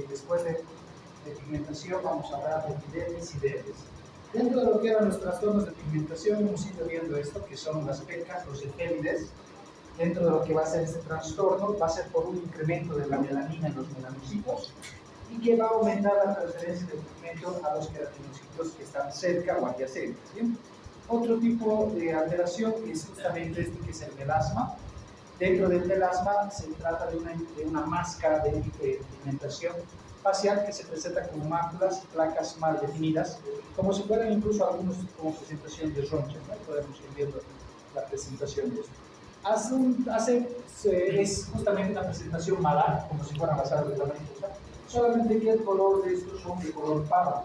después de pigmentación vamos a hablar de epidermis y dermis. Dentro de lo que eran los trastornos de pigmentación hemos ido viendo esto, que son las pecas, los efémides. Dentro de lo que va a ser este trastorno, va a ser por un incremento de la melanina en los melanocitos y que va a aumentar la transferencia de pigmento a los queratinocitos que están cerca o adyacentes. ¿Bien? Otro tipo de alteración es justamente este, que es el melasma. Dentro del melasma se trata de una máscara de pigmentación facial que se presenta como máculas y placas mal definidas, como si fueran incluso algunos como presentación de roncha, ¿no? Podemos ir viendo la presentación de esto. Es justamente una presentación malar, como si fueran las alas de la mariposa, solamente que el color de estos son de color pardo.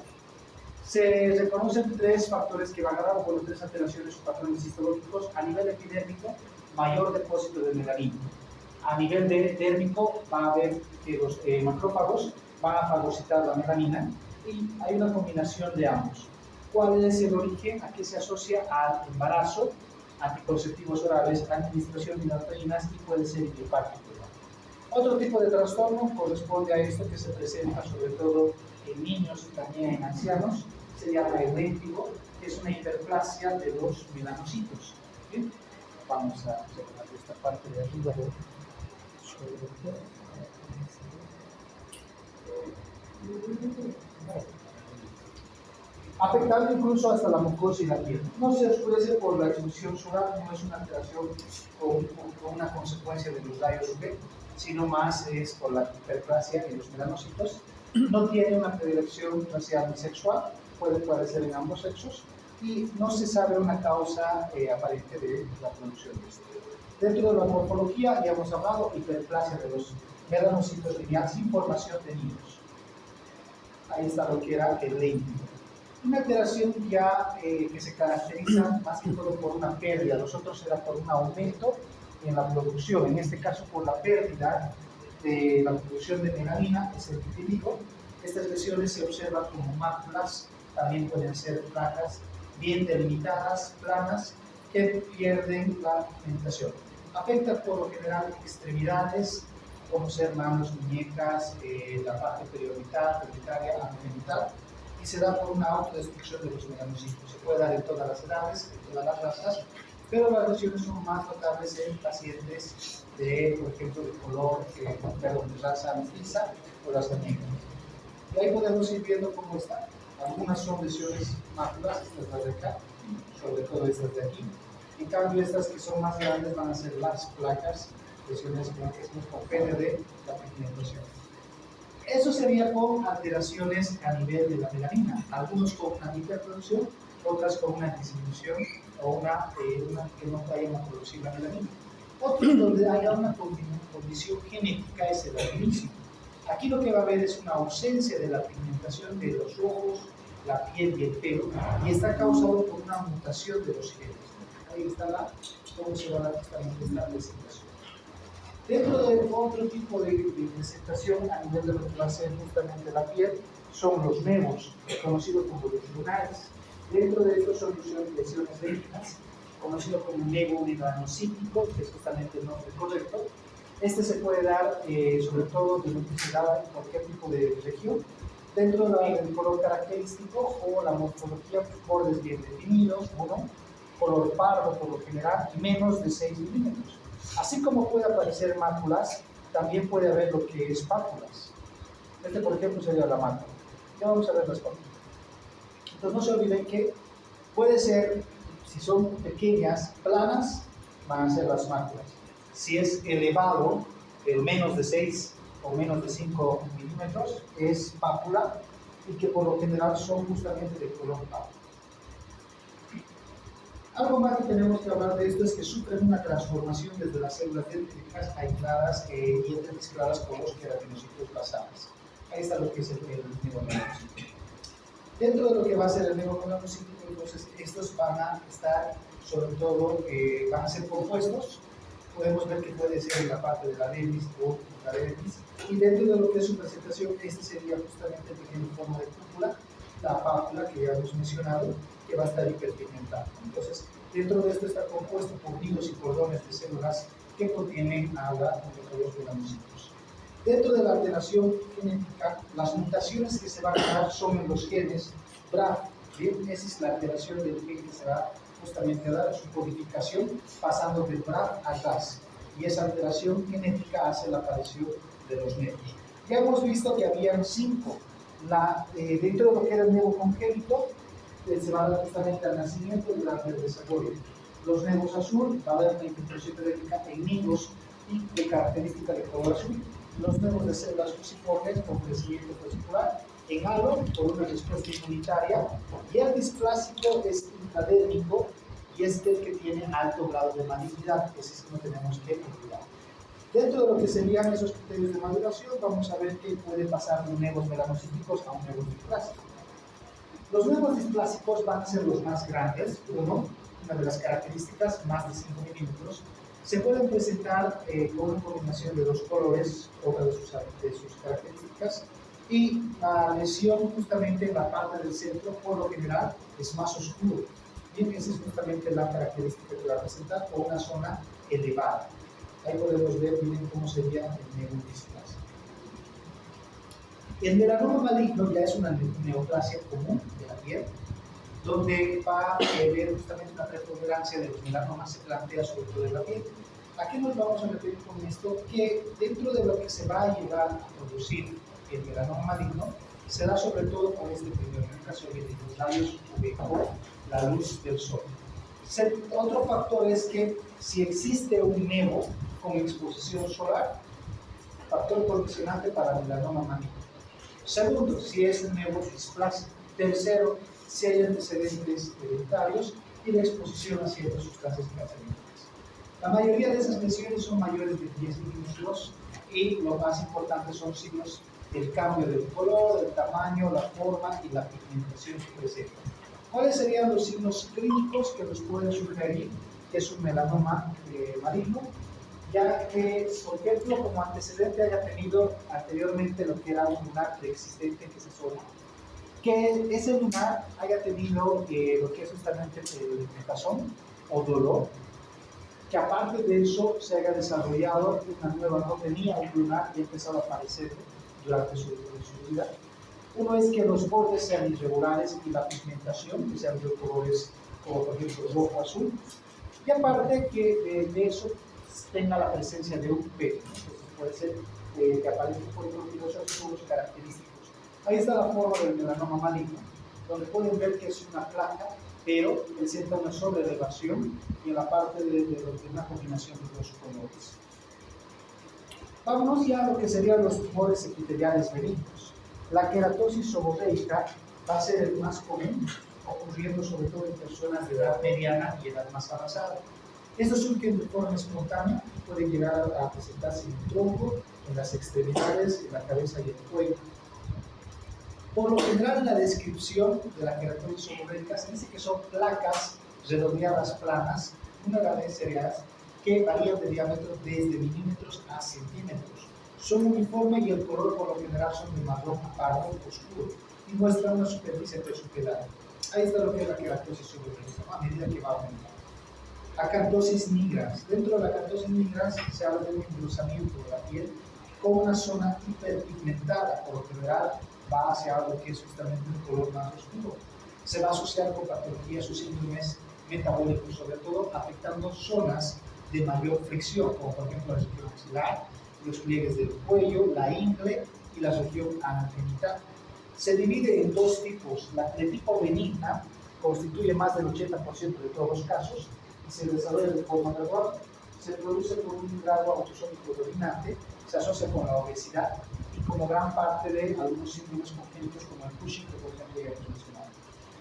Se reconocen tres factores que van a dar, o tres alteraciones o patrones histológicos. A nivel epidérmico, mayor depósito de melanina. A nivel dérmico, va a haber que los macrófagos van a fagocitar la melanina y hay una combinación de ambos. ¿Cuál es el origen? ¿A qué se asocia? Al embarazo, anticonceptivos orales, administración de proteínas y puede ser idiopático. Otro tipo de trastorno corresponde a esto que se presenta sobre todo en niños y también en ancianos, se llama el léntigo, que es una hiperplasia de los melanocitos. ¿Bien? Vamos a observar esta parte de arriba afectando incluso hasta la mucosa y la piel. No se oscurece por la exposición solar, no es una alteración o una consecuencia de los rayos UV, sino más es por la hiperplasia en los melanocitos. No tiene una predilección racial ni sexual, puede padecer en ambos sexos, y no se sabe una causa aparente de la producción de esto. Dentro de la morfología, ya hemos hablado, hiperplasia de los melanocitos lineal sin formación de nidos. Ahí está lo que era el léntigo. Una alteración ya que se caracteriza más que todo por una pérdida, los otros era por un aumento en la producción, en este caso por la pérdida de la producción de melanina, es el vitiligo. Estas lesiones se observan como máculas, también pueden ser placas bien delimitadas, planas, que pierden la pigmentación. Afecta por lo general extremidades, como ser manos, muñecas, la parte periorbital, prioritaria, anogenital, y se da por una autodestrucción de los melanocitos. Se puede dar en todas las edades, en todas las razas, pero las lesiones son más notables en pacientes de, por ejemplo, de color, de raza mestiza o raza negra. Y ahí podemos ir viendo cómo están. Algunas son lesiones máculas, estas de acá, sobre todo estas de aquí. En cambio, estas que son más grandes van a ser las placas, lesiones blanquescas con pene de la pigmentación. Eso sería con alteraciones a nivel de la melanina, algunos con una hiperproducción, otras con una disminución o una que no vayan a producir la melanina. Otros donde haya una condición genética es el albinismo. Aquí lo que va a haber es una ausencia de la pigmentación de los ojos, la piel y el pelo, y está causado por una mutación de los genes. Ahí está cómo se va a dar justamente esta presentación. Dentro de otro tipo de presentación a nivel de lo que va a ser justamente la piel, son los nevos, conocidos como los lunares. Dentro de estos son lesiones benignas, conocido como nevo melanocítico, que es justamente el nombre correcto. Este se puede dar sobre todo de lo que se da en cualquier tipo de región, dentro del color característico o la morfología, bordes bien definidos, uno, color pardo por lo general y menos de 6 milímetros. Así como puede aparecer máculas, también puede haber lo que es pápulas. Este, por ejemplo, sería la mácula. Ya vamos a ver las pápulas. Entonces, no se olviden que puede ser, si son pequeñas, planas, van a ser las máculas. Si es elevado, menos de 6 o menos de 5 milímetros, es pápula, y que por lo general son justamente de color pardo. Algo más que tenemos que hablar de esto es que sufren una transformación desde las células dendríticas aisladas y entremezcladas con los queratinocitos basales. Ahí está lo que es el neomelanocítico. Dentro de lo que va a ser el neomelanocítico, entonces estos van a estar, sobre todo, van a ser compuestos. Podemos ver que puede ser en la parte de la dermis o la dermis. Y dentro de lo que es su presentación, este sería justamente el pequeño forma de cúpula, la pápula que ya hemos mencionado, que va a estar hiperpigmentada. Entonces, dentro de esto está compuesto por hilos y cordones de células que contienen agua junto con los melanocitos. Dentro de la alteración genética, las mutaciones que se van a dar son en los genes BRAF. Bien, esa es la alteración del gen que se va justamente a dar su codificación pasando de BRAF a GAS. Y esa alteración genética hace la aparición de los nevos. Ya hemos visto que habían 5. Dentro de lo que era el nevo congénito, se va a dar justamente al nacimiento y durante el desarrollo. Los nevos azul, va a haber una infiltración genética en nidos y de característica de color azul. Los nevos de células fusiformes con crecimiento vesicular en halo por una respuesta inmunitaria, y el displásico es intradérmico y es el que tiene alto grado de malignidad, ese es que no tenemos que olvidar. Dentro de lo que serían esos criterios de maduración, vamos a ver que puede pasar de nevos melanocíticos a un nevo displásico. Los nevos displásicos van a ser los más grandes, una de las características, más de 5 milímetros. Se pueden presentar con una combinación de 2 colores, otra de sus características, y la lesión justamente en la parte del centro, por lo general, es más oscuro. Bien, esa es justamente la característica que va a presentar, con una zona elevada. Ahí podemos ver bien cómo sería el nevo displásico. El melanoma maligno ya es una neoplasia común de la piel, donde va a haber justamente una preponderancia de los melanomas, se plantea sobre todo en la piel. ¿A qué nos vamos a referir con esto? Que dentro de lo que se va a llegar a producir el melanoma maligno, se da sobre todo con este primero, en el caso de los rayos UV, la luz del sol. Otro factor es que si existe un nevo con exposición solar, factor condicionante para el melanoma maligno. Segundo, si es un nevo displásico. Tercero, si hay antecedentes hereditarios y la exposición a ciertas sustancias cancerígenas. La mayoría de esas lesiones son mayores de 10 milímetros y lo más importante son signos del cambio del color, del tamaño, la forma y la pigmentación que presenta. ¿Cuáles serían los signos clínicos que nos pueden sugerir que es un melanoma maligno? Ya que, por ejemplo, como antecedente haya tenido anteriormente lo que era un lunar preexistente en esa zona, que ese lunar haya tenido lo que es justamente picazón o dolor, que aparte de eso se haya desarrollado una nueva, no tenía un lunar y ha empezado a aparecer durante su vida. Uno es que los bordes sean irregulares y la pigmentación, que sean de colores como por ejemplo rojo azul, y aparte que de eso tenga la presencia de un pelo, ¿no? Entonces puede ser que aparezcan por diversos sus característicos. Ahí está la forma del melanoma maligno, donde pueden ver que es una placa, pero presenta una sobreelevación y en la parte de una combinación de 2 colores. Vámonos ya a lo que serían los tumores epiteliales benignos. La queratosis seborreica va a ser el más común, ocurriendo sobre todo en personas de edad mediana y edad más avanzada. Estos surgen de forma espontánea, pueden llegar a presentarse en el tronco, en las extremidades, en la cabeza y el cuello. Por lo general, en la descripción de la queratosis seborreica se dice que son placas redondeadas planas, una vez serias, que varían de diámetro desde milímetros a centímetros. Son uniformes y el color por lo general son de marrón a pardo oscuro y muestran una superficie terciopelada. Ahí está lo que es la queratosis seborreica, a medida que va aumentando. Acantosis nigrans. Dentro de la acantosis nigrans se habla de un engrosamiento de la piel con una zona hiperpigmentada, por lo general va hacia lo que es justamente un color más oscuro. Se va a asociar con patologías o síndromes metabólicos, sobre todo afectando zonas de mayor fricción, como por ejemplo la región axilar, los pliegues del cuello, la ingle y la región anogenital. Se divide en 2 tipos. La de tipo benigna constituye más del 80% de todos los casos y se desarrolla de forma gradual. Se produce por un grado autosómico dominante, se asocia con la obesidad y como gran parte de algunos síndromes congénitos como el Cushing, que por ejemplo ya hemos mencionado.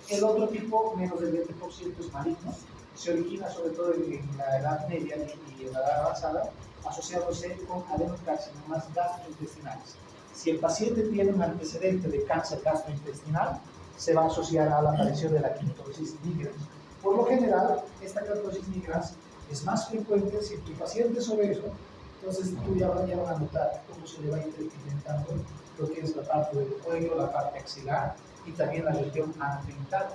El otro tipo, menos del 20%, es maligno. Se origina sobre todo en la edad media y en la edad avanzada, asociándose con adenocarcinomas gastrointestinales. Si el paciente tiene un antecedente de cáncer gastrointestinal, se va a asociar a la aparición de la queratosis nigrans. Por lo general, esta queratosis nigrans es más frecuente si tu paciente es obeso, entonces tú ya van a notar cómo se le va interpigmentando lo que es la parte del cuello, la parte axilar y también la región anogenital.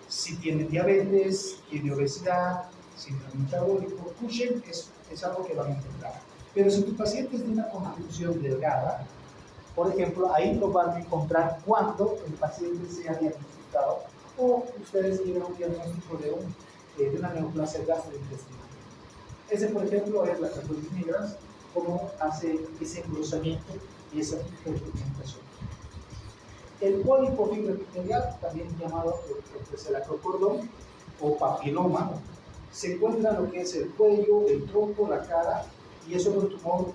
Si tiene diabetes, tiene obesidad, síndrome metabólico, Cushing es algo que van a encontrar. Pero si tu paciente es de una constitución delgada, por ejemplo, ahí lo van a encontrar cuando el paciente sea diagnosticado o ustedes lleven un diagnóstico de una neoplasia gastrointestinal. Ese, por ejemplo, es la carditis nigrans, cómo hace ese engrosamiento y esa pigmentación. El pólipo fibroepitelial, también llamado celacrocordón o papiloma, se encuentra en lo que es el cuello, el tronco, la cara, y es un tumor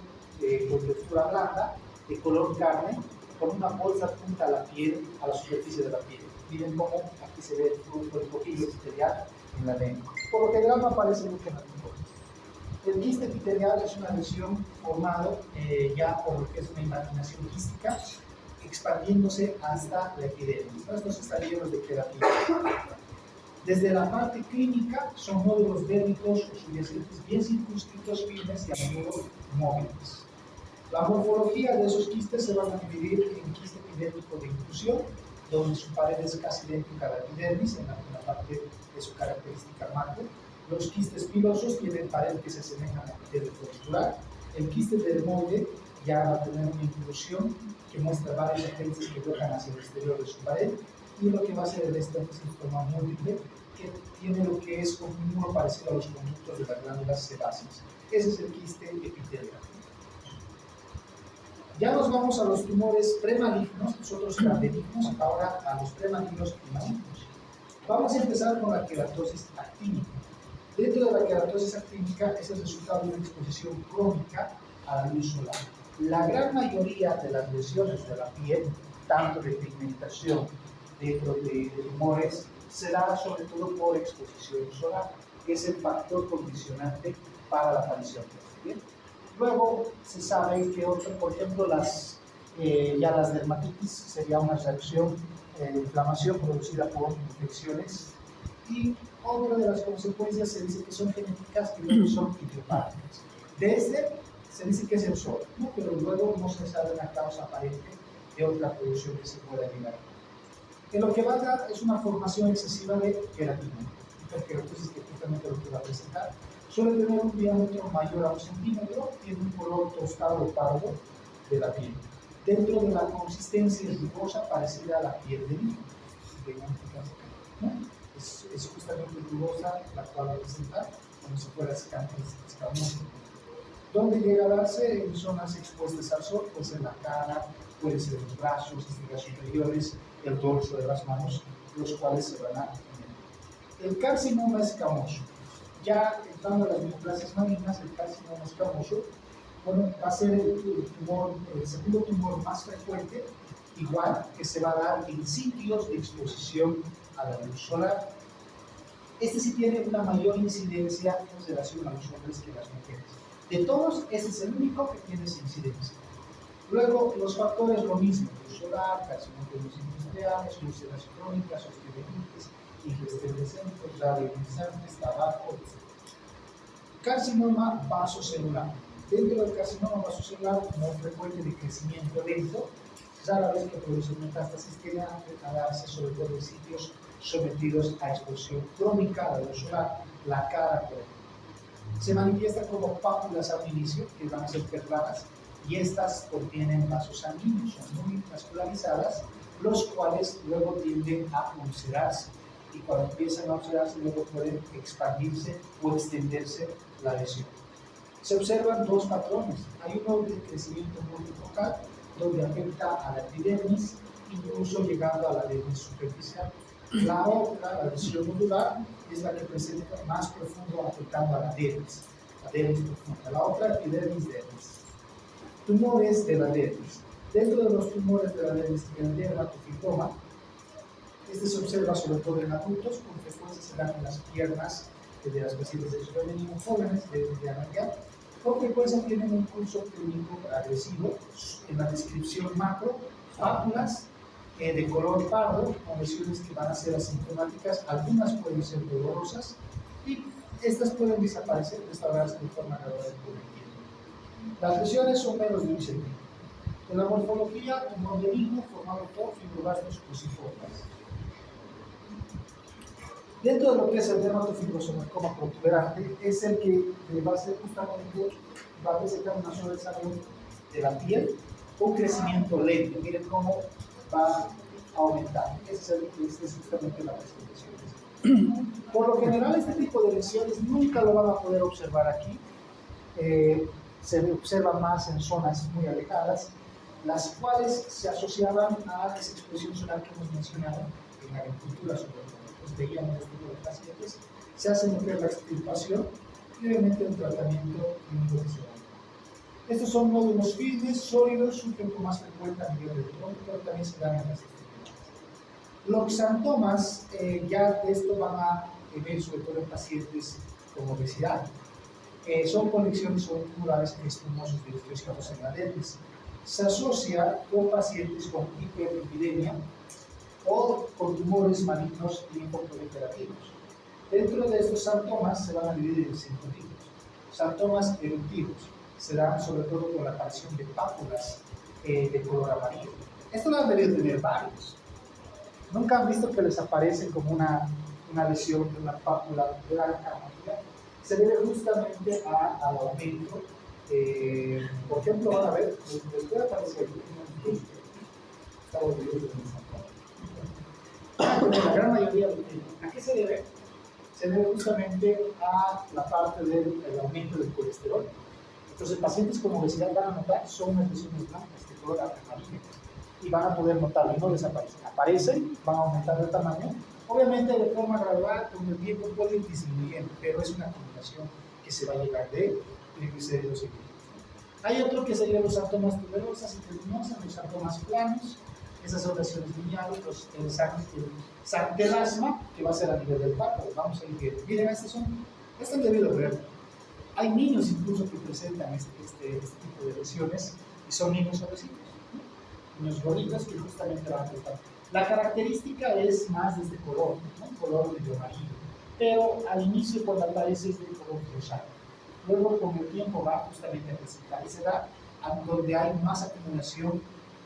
con textura blanda, de color carne, con una bolsa junto a la piel, a la superficie de la piel. Miren cómo aquí se ve el pólipo fibroepitelial en la lengua. Por lo general no aparece mucho en la lengua. El quiste epitelial es una lesión formada ya por lo que es una imaginación quística, expandiéndose hasta la epidermis. Estos están llenos de queratina. Desde la parte clínica son nódulos dérmicos o subyacentes bien circunscritos, firmes y a menudo móviles. La morfología de esos quistes se van a dividir en quiste epidérmico de inclusión, donde su pared es casi idéntica a la epidermis en la parte de su característica macro. Los quistes pilosos tienen pared que se asemeja a la epidermis folicular. El quiste dermoide ya va a tener una inclusión que muestra varios apéndices que tocan hacia el exterior de su pared, y lo que va a ser el esternocistoma múltiple, que tiene lo que es un muro parecido a los conductos de las glándulas sebáceas. Ese es el quiste epitelial. Ya nos vamos a los tumores premalignos, nosotros eran benignos, ahora a los premalignos y malignos. Vamos a empezar con la queratosis actínica. Dentro de la queratosis actínica es el resultado de una exposición crónica a la luz solar. La gran mayoría de las lesiones de la piel, tanto de pigmentación dentro de tumores, se da sobre todo por exposición solar, que es el factor condicionante para la aparición de la piel. Luego se sabe que por ejemplo, las dermatitis sería una reacción de inflamación producida por infecciones, y otra de las consecuencias se dice que son genéticas y luego son idiopáticas. Se dice que es el sol, ¿no? Pero luego no se sabe una causa aparente de otra producción que se pueda llegar a. En lo que va a dar es una formación excesiva de queratina, hiperkeratosis, que justamente lo que va a presentar. Suele tener un diámetro mayor a 1 centímetro, tiene un color tostado o pardo de la piel. Dentro de la consistencia es rugosa, parecida a la piel de niño. ¿No? Es justamente rugosa, la cual va a presentar como si fuera escamoso. ¿Dónde llega a darse? En zonas expuestas al sol, puede ser la cara, puede ser los brazos, estrigas superiores, el dorso de las manos, los cuales se van a tener. El carcinoma escamoso. Ya entrando a las neoplasias malignas, el carcinoma escamoso, bueno, va a ser el segundo tumor más frecuente, igual que se va a dar en sitios de exposición a la luz solar. Este sí tiene una mayor incidencia en relación a los hombres que las mujeres. De todos, este es el único que tiene esa incidencia. Luego, los factores lo mismo: luz solar, carcinógenos industriales, úlceras crónicas, osteomielitis, incandescentes, radioionizantes, tabaco, etc. Carcinoma vasocelular. Dentro del carcinoma vasocelular, muy frecuente de crecimiento lento, rara vez que produce metástasis, tiene a darse sobre todo en sitios sometidos a exposición crónica a la luz solar, la cara, por ejemplo. Se manifiesta como pápulas al inicio, que van a ser perladas, y estas contienen vasos sanguíneos, son muy vascularizadas, los cuales luego tienden a ulcerarse, y cuando empiezan a ulcerarse luego pueden expandirse o extenderse la lesión. Se observan dos patrones: hay uno de crecimiento multifocal, donde afecta a la epidermis, incluso llegando a la dermis superficial. La otra, la lesión nodular, es la que presenta más profundo, afectando a la dermis profunda. La otra, epidermis dermis. Tumores de la dermis. Dentro de los tumores de la dermis, el dermatofibroma, este se observa sobre todo en adultos, con frecuencia se dan en las piernas de las pacientes de sexo femenino jóvenes de mediana edad. Con frecuencia tienen un curso clínico agresivo. En la descripción macro, pápulas de color pardo, con lesiones que van a ser asintomáticas, algunas pueden ser dolorosas, y estas pueden desaparecer, restaurarse de forma gradual con el tiempo. Las lesiones son menos de 1 centímetro. En la morfología, tumor benigno formado por fibroblastos cruciformes. Dentro de lo que es el dermatofibrosarcoma protuberante, es el que va a ser justamente va a presentar una sobresalud de la piel, un crecimiento lento. Miren cómo va a aumentar. Esa es justamente la presentación. Por lo general, este tipo de lesiones nunca lo van a poder observar aquí. Se observa más en zonas muy alejadas, las cuales se asociaban a esa expresión solar que hemos mencionado en la agricultura, sobre todo. Entonces, veíamos este tipo de pacientes, se hace meter la extirpación y obviamente un tratamiento clínico que se da. Estos son nódulos firmes, sólidos, un poco más frecuente a nivel del tronco, pero también se dan en las extremidades. Los xantomas, ya de esto van a ver sobre todo en pacientes con obesidad. Son colecciones o tumorales espumosos de osteoesclerosis en adenoides. Se asocia con pacientes con hiperlipidemia o con tumores malignos linfoproliferativos. Dentro de estos xantomas se van a dividir en 5 tipos. Xantomas eruptivos se dan sobre todo con la aparición de pápulas de color amarillo. Esto lo han debido tener varios. Nunca han visto que les aparece como una lesión de una pápula blanca amarilla. Se debe justamente al aumento. Por ejemplo, van a ver, les puede aparecer aquí. Estamos divididos en la gran mayoría. ¿A qué se debe? Se debe justamente a la parte del aumento del colesterol. Entonces, pacientes con obesidad van a notar son unas lesiones blancas de color amarillo y van a poder notarlo y no desaparecen. Aparecen, van a aumentar de tamaño. Obviamente, de forma gradual, con el tiempo puede ir disminuyendo, pero es una combinación que se va a llegar de triglicéridos y lípidos. Hay otro que serían los xantomas tuberosas y teluminosas, los xantomas planos. Esas son lesiones lineales, el sartelasma, que va a ser a nivel del párpado. Vamos a ir viendo. Miren, estos han debido ver. Hay niños incluso que presentan este tipo de lesiones y son niños obesivos, niños gorditos que justamente van a tratar. La característica es más de este color, ¿no? Color medio amarillo, pero al inicio cuando aparece es de color rosado. Luego con el tiempo va justamente a presentar esa edad donde hay más acumulación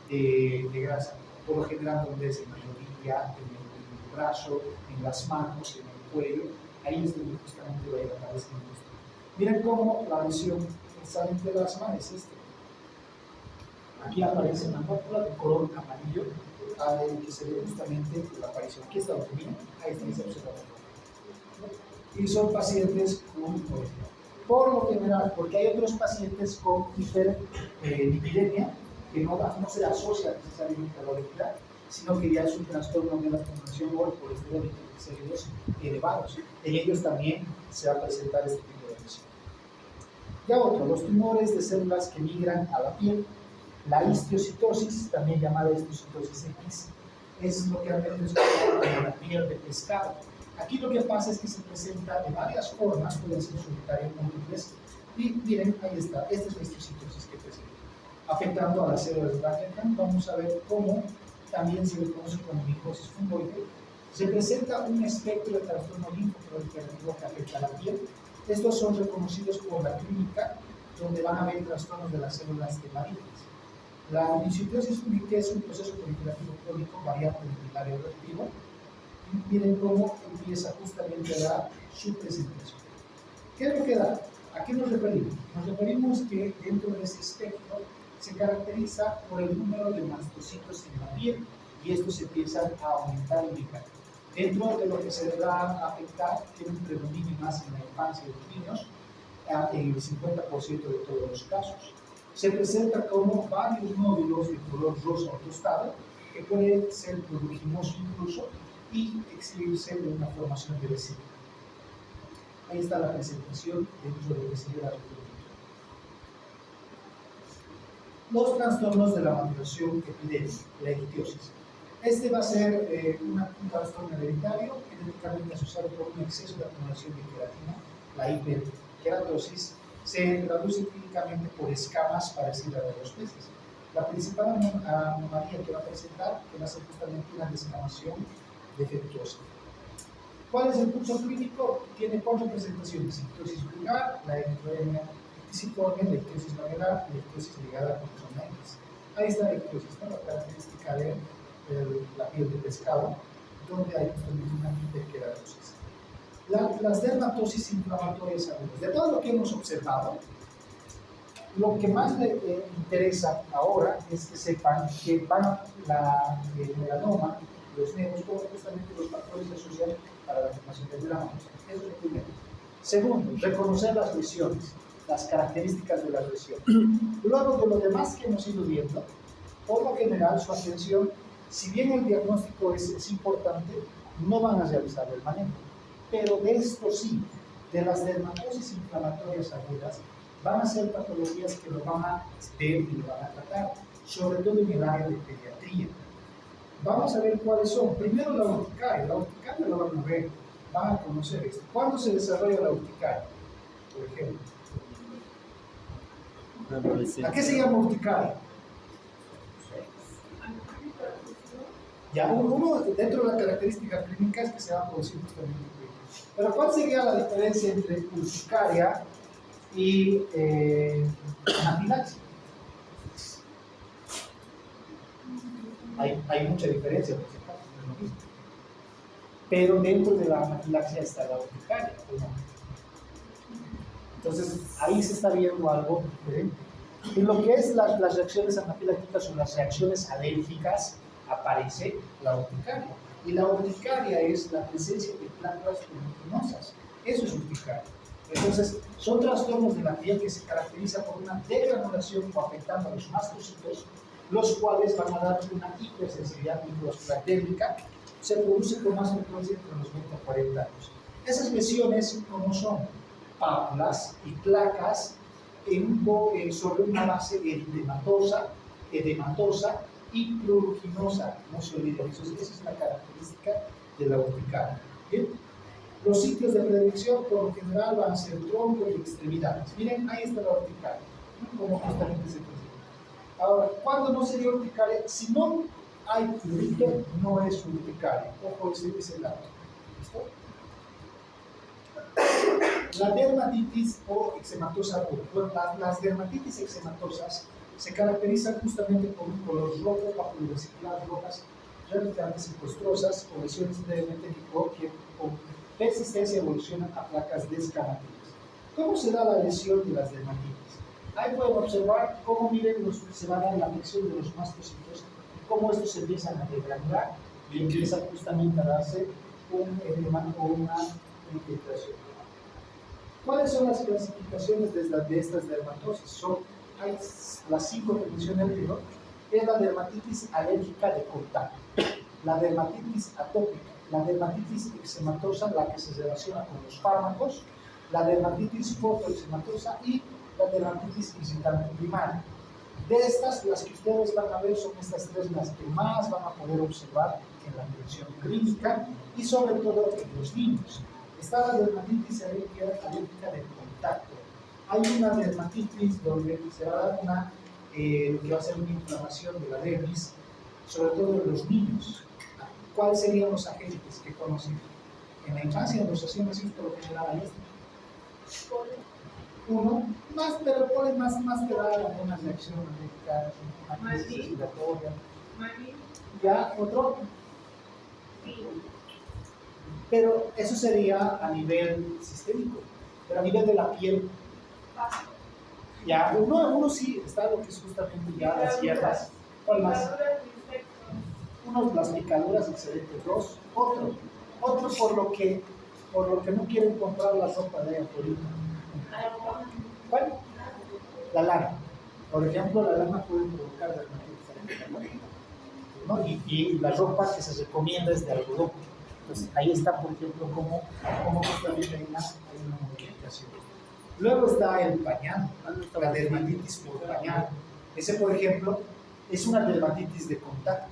de grasa, por lo general donde es en la rodilla, en el brazo, en las manos, en el cuello, ahí es donde justamente va a ir apareciendo. Miren cómo la lesión que sale entre las manos es esta. Aquí aparece una pápula de color amarillo, que se ve justamente la aparición. Aquí está la comida, ahí está esa observación. Y son pacientes con obesidad. Por lo general, porque hay otros pacientes con hiperlipidemia que no se asocia necesariamente a la obesidad, sino que ya es un trastorno de la formación o el colesterol y triglicéridos elevados. En ellos también se va a presentar este tipo de lesión. Ya otro, los tumores de células que migran a la piel. La histiocytosis, también llamada histiocytosis X, es lo que han descrito en la piel de pescado. Aquí lo que pasa es que se presenta de varias formas, pueden ser solitarias o múltiples, y miren, ahí está, esta es la histiocytosis que presenta. Afectando a las células de Langerhans, vamos a ver cómo también se le conoce como micosis fungoide. Se presenta un espectro de trastorno linfoproliferativo que afecta a la piel. Estos son reconocidos por la clínica, donde van a haber trastornos de las células T malignas. La linfocitosis única es un proceso proliferativo crónico variante del binario reactivo. Y miren cómo empieza justamente a dar su presentación. ¿Qué es lo que da? ¿A qué nos referimos? Nos referimos que dentro de ese espectro se caracteriza por el número de mastocitos en la piel y estos empiezan a aumentar y ubicar. Dentro de lo que se va a afectar, tiene un predominio más en la infancia de los niños, en el 50% de todos los casos. Se presenta como varios nódulos de color rosa o tostado, que pueden ser pruriginosos incluso y exhibirse de una formación de vesícula. Ahí está la presentación dentro de lo que sería la reproducción. Los trastornos de la maduración epidémica, la ictiosis. Este va a ser un trastorno hereditario, genéticamente asociado con un exceso de acumulación de queratina, la hiperkeratosis. Se traduce clínicamente por escamas parecidas a los peces. La principal anomalía que va a presentar va a ser justamente una descamación defectuosa. ¿Cuál es el curso clínico? Tiene 4 presentaciones: ictiosis vulgar, la ectodermia ictisiforme, la ictiosis mamelar y la ictiosis ligada con cromatitis. Ahí está la ictiosis, ¿no? La característica de la piel de pescado, donde hay justamente una hiperkeratosis. Las dermatosis inflamatorias agudas. De todo lo que hemos observado, Lo que más le interesa ahora es que sepan que el melanoma, los nevos, como justamente los factores que asocian para la formación del melanoma. Eso es lo primero. Segundo, reconocer las lesiones, las características de las lesiones. Luego de lo demás que hemos ido viendo, por lo general su atención, si bien el diagnóstico es importante, no van a realizar el manejo. Pero de esto sí, de las dermatosis inflamatorias agudas, van a ser patologías que lo van a ver y lo van a tratar, sobre todo en el área de pediatría. Vamos a ver cuáles son. Primero la urticaria. La urticaria lo van a ver, van a conocer esto. ¿Cuándo se desarrolla la urticaria? Por ejemplo. ¿A qué se llama urticaria? Ya, uno dentro de la característica clínica es que se va a producir justamente. Pero ¿cuál sería la diferencia entre urticaria y anafilaxia? Hay mucha diferencia, por supuesto, no es lo mismo. Pero dentro de la anafilaxia está la urticaria, ¿o no? Entonces, ahí se está viendo algo diferente. En lo que es las reacciones anafilácticas o las reacciones alérgicas, aparece la urticaria. Y la urticaria es la presencia de plántulas tuberculosas. Eso es urticaria. Entonces, son trastornos de la piel que se caracterizan por una degranulación o afectando a los mastocitos, los cuales van a dar una hipersensibilidad microvascular térmica. Se produce con más frecuencia entre los 20 a 40 años. Esas lesiones, como son pápulas y placas sobre una base edematosa y pruriginosa, no se olviden, esa es la característica de la urticaria. ¿Bien? Los sitios de predilección por lo general van a ser tronco y extremidades. Miren, ahí está la urticaria, como justamente se presenta. Ahora, ¿cuándo no sería urticaria? Si no hay prurito, no es urticaria. Ojo, ese es el dato. ¿Listo? La dermatitis o eczematosa aguda. Bueno, las dermatitis eczematosas se caracterizan justamente por un color rojo, papulovesiculares rojas, ramificantes y costrosas, o lesiones levemente que con persistencia evolucionan a placas descamativas. ¿Cómo se da la lesión de las dermatitis? Ahí pueden observar cómo se va a dar la flexión de los mastocitos, cómo estos se empiezan a degranar y empieza justamente a darse un edema o una infiltración. ¿Cuáles son las clasificaciones de estas dermatosis? Hay las 5 que mencioné anterior. Es la dermatitis alérgica de contacto, la dermatitis atópica, la dermatitis eczematosa, la que se relaciona con los fármacos, la dermatitis fotoeczematosa y la dermatitis visitante primaria. De estas, las que ustedes van a ver son estas tres las que más van a poder observar en la atención clínica y sobre todo en los niños. Está la dermatitis alérgica de contacto. Hay una dermatitis donde se va a dar que va a ser una inflamación de la dermis, sobre todo en los niños. ¿Cuáles serían los agentes que conocen? En la infancia nos hacían así por lo general a esto. Uno, pero pone más que dar alguna reacción alérgica, una crisis respiratoria. Ya, otro. Pero eso sería a nivel sistémico, pero a nivel de la piel. Ya, uno sí está lo que es justamente ya las hierbas. ¿Cuál más? Uno, las picaduras, excelente. Dos, otro por lo que no quieren comprar la ropa de afuera. ¿Cuál? La lana. Por ejemplo, la lana puede provocar dermatitis, ¿no? Y la ropa que se recomienda es de algodón. Entonces, ahí está, por ejemplo, como justamente hay una modificación. Luego está el pañal, la dermatitis por pañal. Ese, por ejemplo, es una dermatitis de contacto,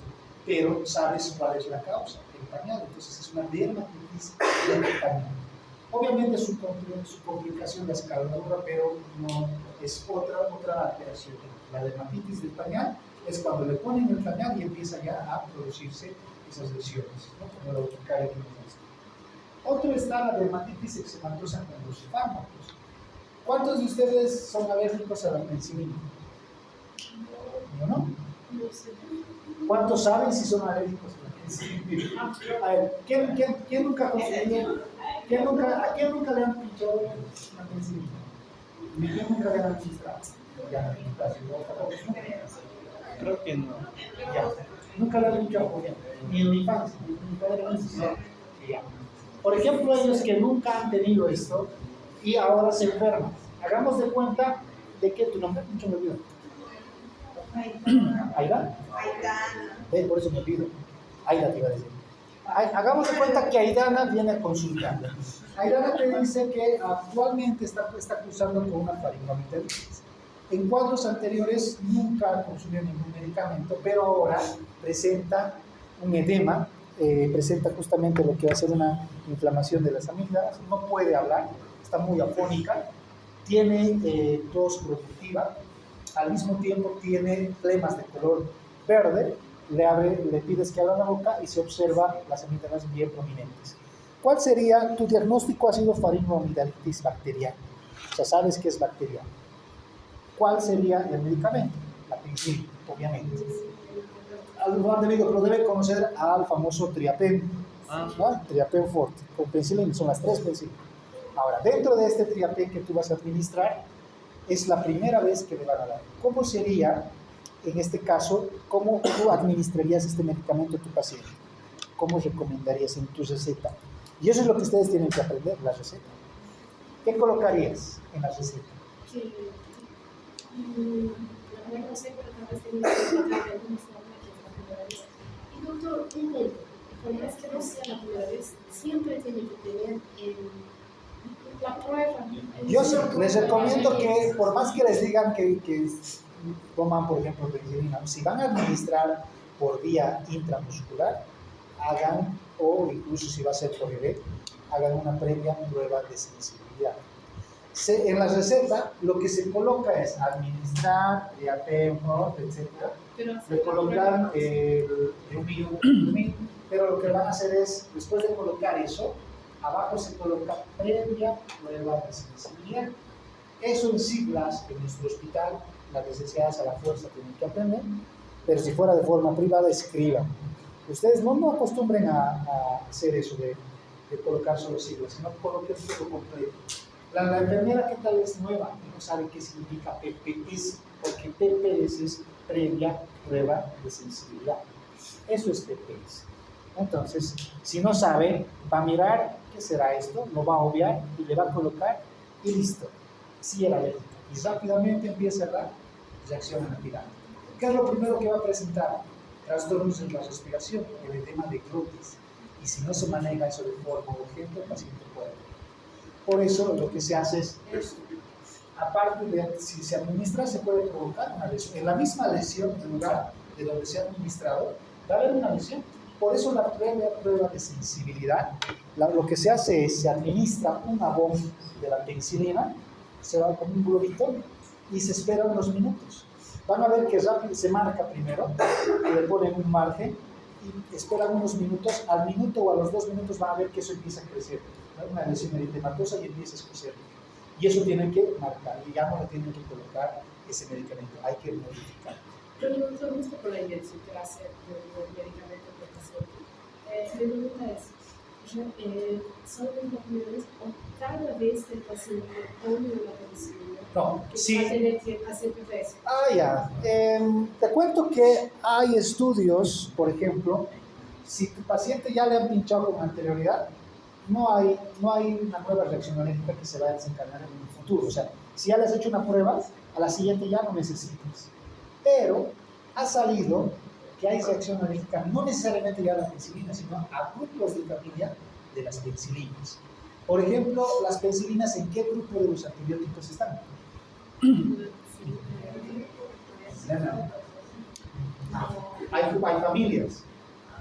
pero sabes cuál es la causa, el pañal. Entonces, es una dermatitis de pañal. Obviamente, su complicación la escaladura, pero no es otra alteración. La dermatitis del pañal es cuando le ponen el pañal y empieza ya a producirse esas lesiones, ¿no? Como la urticaria que hemos visto. Otro está la dermatitis eczematosa con los fármacos. ¿Cuántos de ustedes son alérgicos a la penicilina? ¿No? ¿Cuántos saben si son alérgicos a la penicilina? A ver, ¿quién nunca ha consumido? ¿A quién nunca le han pinchado una penicilina? ¿A quién nunca le han administrado? Ya, Creo que no. ya. Nunca lo han pinchado, ni en mi infancia, ni en mi padre no enseñó. Ya. Por ejemplo, ellos que nunca han tenido esto y ahora se enferman. Hagamos de cuenta de que tu nombre mucho me olvido. ¿Aida? ¿Ves? Por eso me olvido. Aida te iba a decir. Hagamos de cuenta que Aidana viene a consultar. Aidana te dice que actualmente está cursando con una faringoamigdalitis. En cuadros anteriores nunca consumió ningún medicamento, pero ahora presenta un edema, presenta justamente lo que va a ser una inflamación de las amígdalas, no puede hablar, está muy afónica, tiene tos productiva, al mismo tiempo tiene flemas de color verde, le pides que abra la boca y se observa las amígdalas bien prominentes. ¿Cuál sería tu diagnóstico? Ha sido faringoamigdalitis bacteriana, o sea, sabes que es bacteriana. ¿Cuál sería el medicamento? La penicilina, obviamente. Lo han debido, pero debe conocer al famoso Triapen, ¿no? Triapen Forte, con penicilina, son las 3 penicilinas. Ahora, dentro de este Triapen que tú vas a administrar, es la primera vez que le van a dar. ¿Cómo sería, en este caso, cómo tú administrarías este medicamento a tu paciente? ¿Cómo recomendarías en tu receta? Y eso es lo que ustedes tienen que aprender, la receta. ¿Qué colocarías en la receta? La verdad no sé, pero tal vez tengo que tratar de alguna forma que es la primera vez. Y doctor, un punto, por más que no sea la primera vez, siempre tiene que tener la prueba. Yo les recomiendo que, por más que les digan que toman, por ejemplo, penicilina, si van a administrar por vía intramuscular, hagan, o incluso si va a ser por bebé, hagan una previa prueba de sensibilidad. En la receta lo que se coloca es administrar, Triapen, etc. Le colocan pero lo que van a hacer es, después de colocar eso, abajo se coloca previa prueba de sensibilidad. Eso en siglas en nuestro hospital, las licenciadas a la fuerza tienen que aprender, pero si fuera de forma privada, escriban. Ustedes no acostumbren a hacer eso de colocar solo siglas, sino coloquen todo completo. La enfermera que tal vez nueva no sabe qué significa PPS, porque PPS es previa prueba de sensibilidad. Eso es PPS. Entonces, si no sabe, va a mirar qué será esto, lo va a obviar y le va a colocar y listo. Sí era alérgica. Y rápidamente empieza la reacción anafiláctica. ¿Qué es lo primero que va a presentar? Trastornos en la respiración, el edema de glotis. Y si no se maneja eso de forma urgente, el paciente puede morir. Por eso lo que se hace es esto. Aparte de, si se administra, se puede provocar una lesión. En la misma lesión, en lugar de donde se ha administrado, va a haber una lesión. Por eso la prueba de sensibilidad, lo que se hace es, se administra una bomba de la penicilina, se va con un globito y se espera unos minutos. Van a ver que rápido se marca primero, le ponen un margen y esperan unos minutos. Al minuto o a los 2 minutos van a ver que eso empieza a crecer, ¿no? Una lesión eritematosa y empieza a crecer. Y eso tienen que marcar, y ya no le tienen que colocar ese medicamento, hay que modificar. Pero doctor, justo por la idiosincrasia del medicamento que paciente, mi pregunta es, ¿solamente la primera vez o cada vez que el paciente tome una penicilina? No, sí. Va a tener que hacer PPS. Ya. Te cuento que hay estudios, por ejemplo, si tu paciente ya le han pinchado con anterioridad, no hay una nueva reacción alérgica que se vaya a desencadenar en un futuro. O sea, si ya le has hecho una prueba, a la siguiente ya no necesitas. Pero ha salido que hay reacción alérgica no necesariamente ya a la penicilina, sino a grupos de familia de las penicilinas. Por ejemplo, las penicilinas, ¿en qué grupo de los antibióticos están? Hay familias,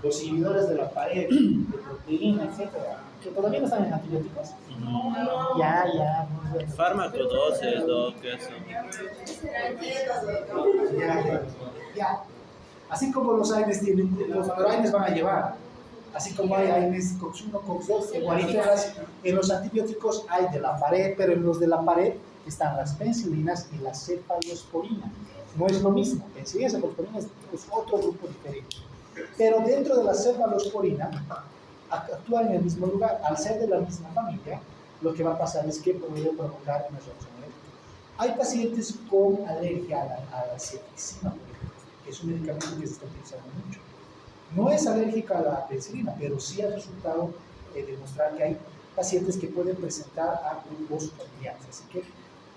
los inhibidores de la pared, de proteína, etcétera, que todavía no están en antibióticos. No. Ya. Farmacodosis, eso. Ya. Así como los AINES tienen grupos, los AINES van a llevar. Así como hay AINES COX-1, COX-2, igualitas, en los antibióticos hay de la pared, pero en los de la pared están las penicilinas y la cefalosporina. No es lo mismo, penicilina y cefalosporina es otro grupo diferente. Pero dentro de la cefalosporina actúa en el mismo lugar. Al ser de la misma familia, lo que va a pasar es que puede provocar una reacción alérgica. Hay pacientes con alergia a la cefixima, por ejemplo, que es un medicamento que se está utilizando mucho. No es alérgica a la penicilina, pero sí ha resultado demostrar que hay pacientes que pueden presentar a grupos familiares, así que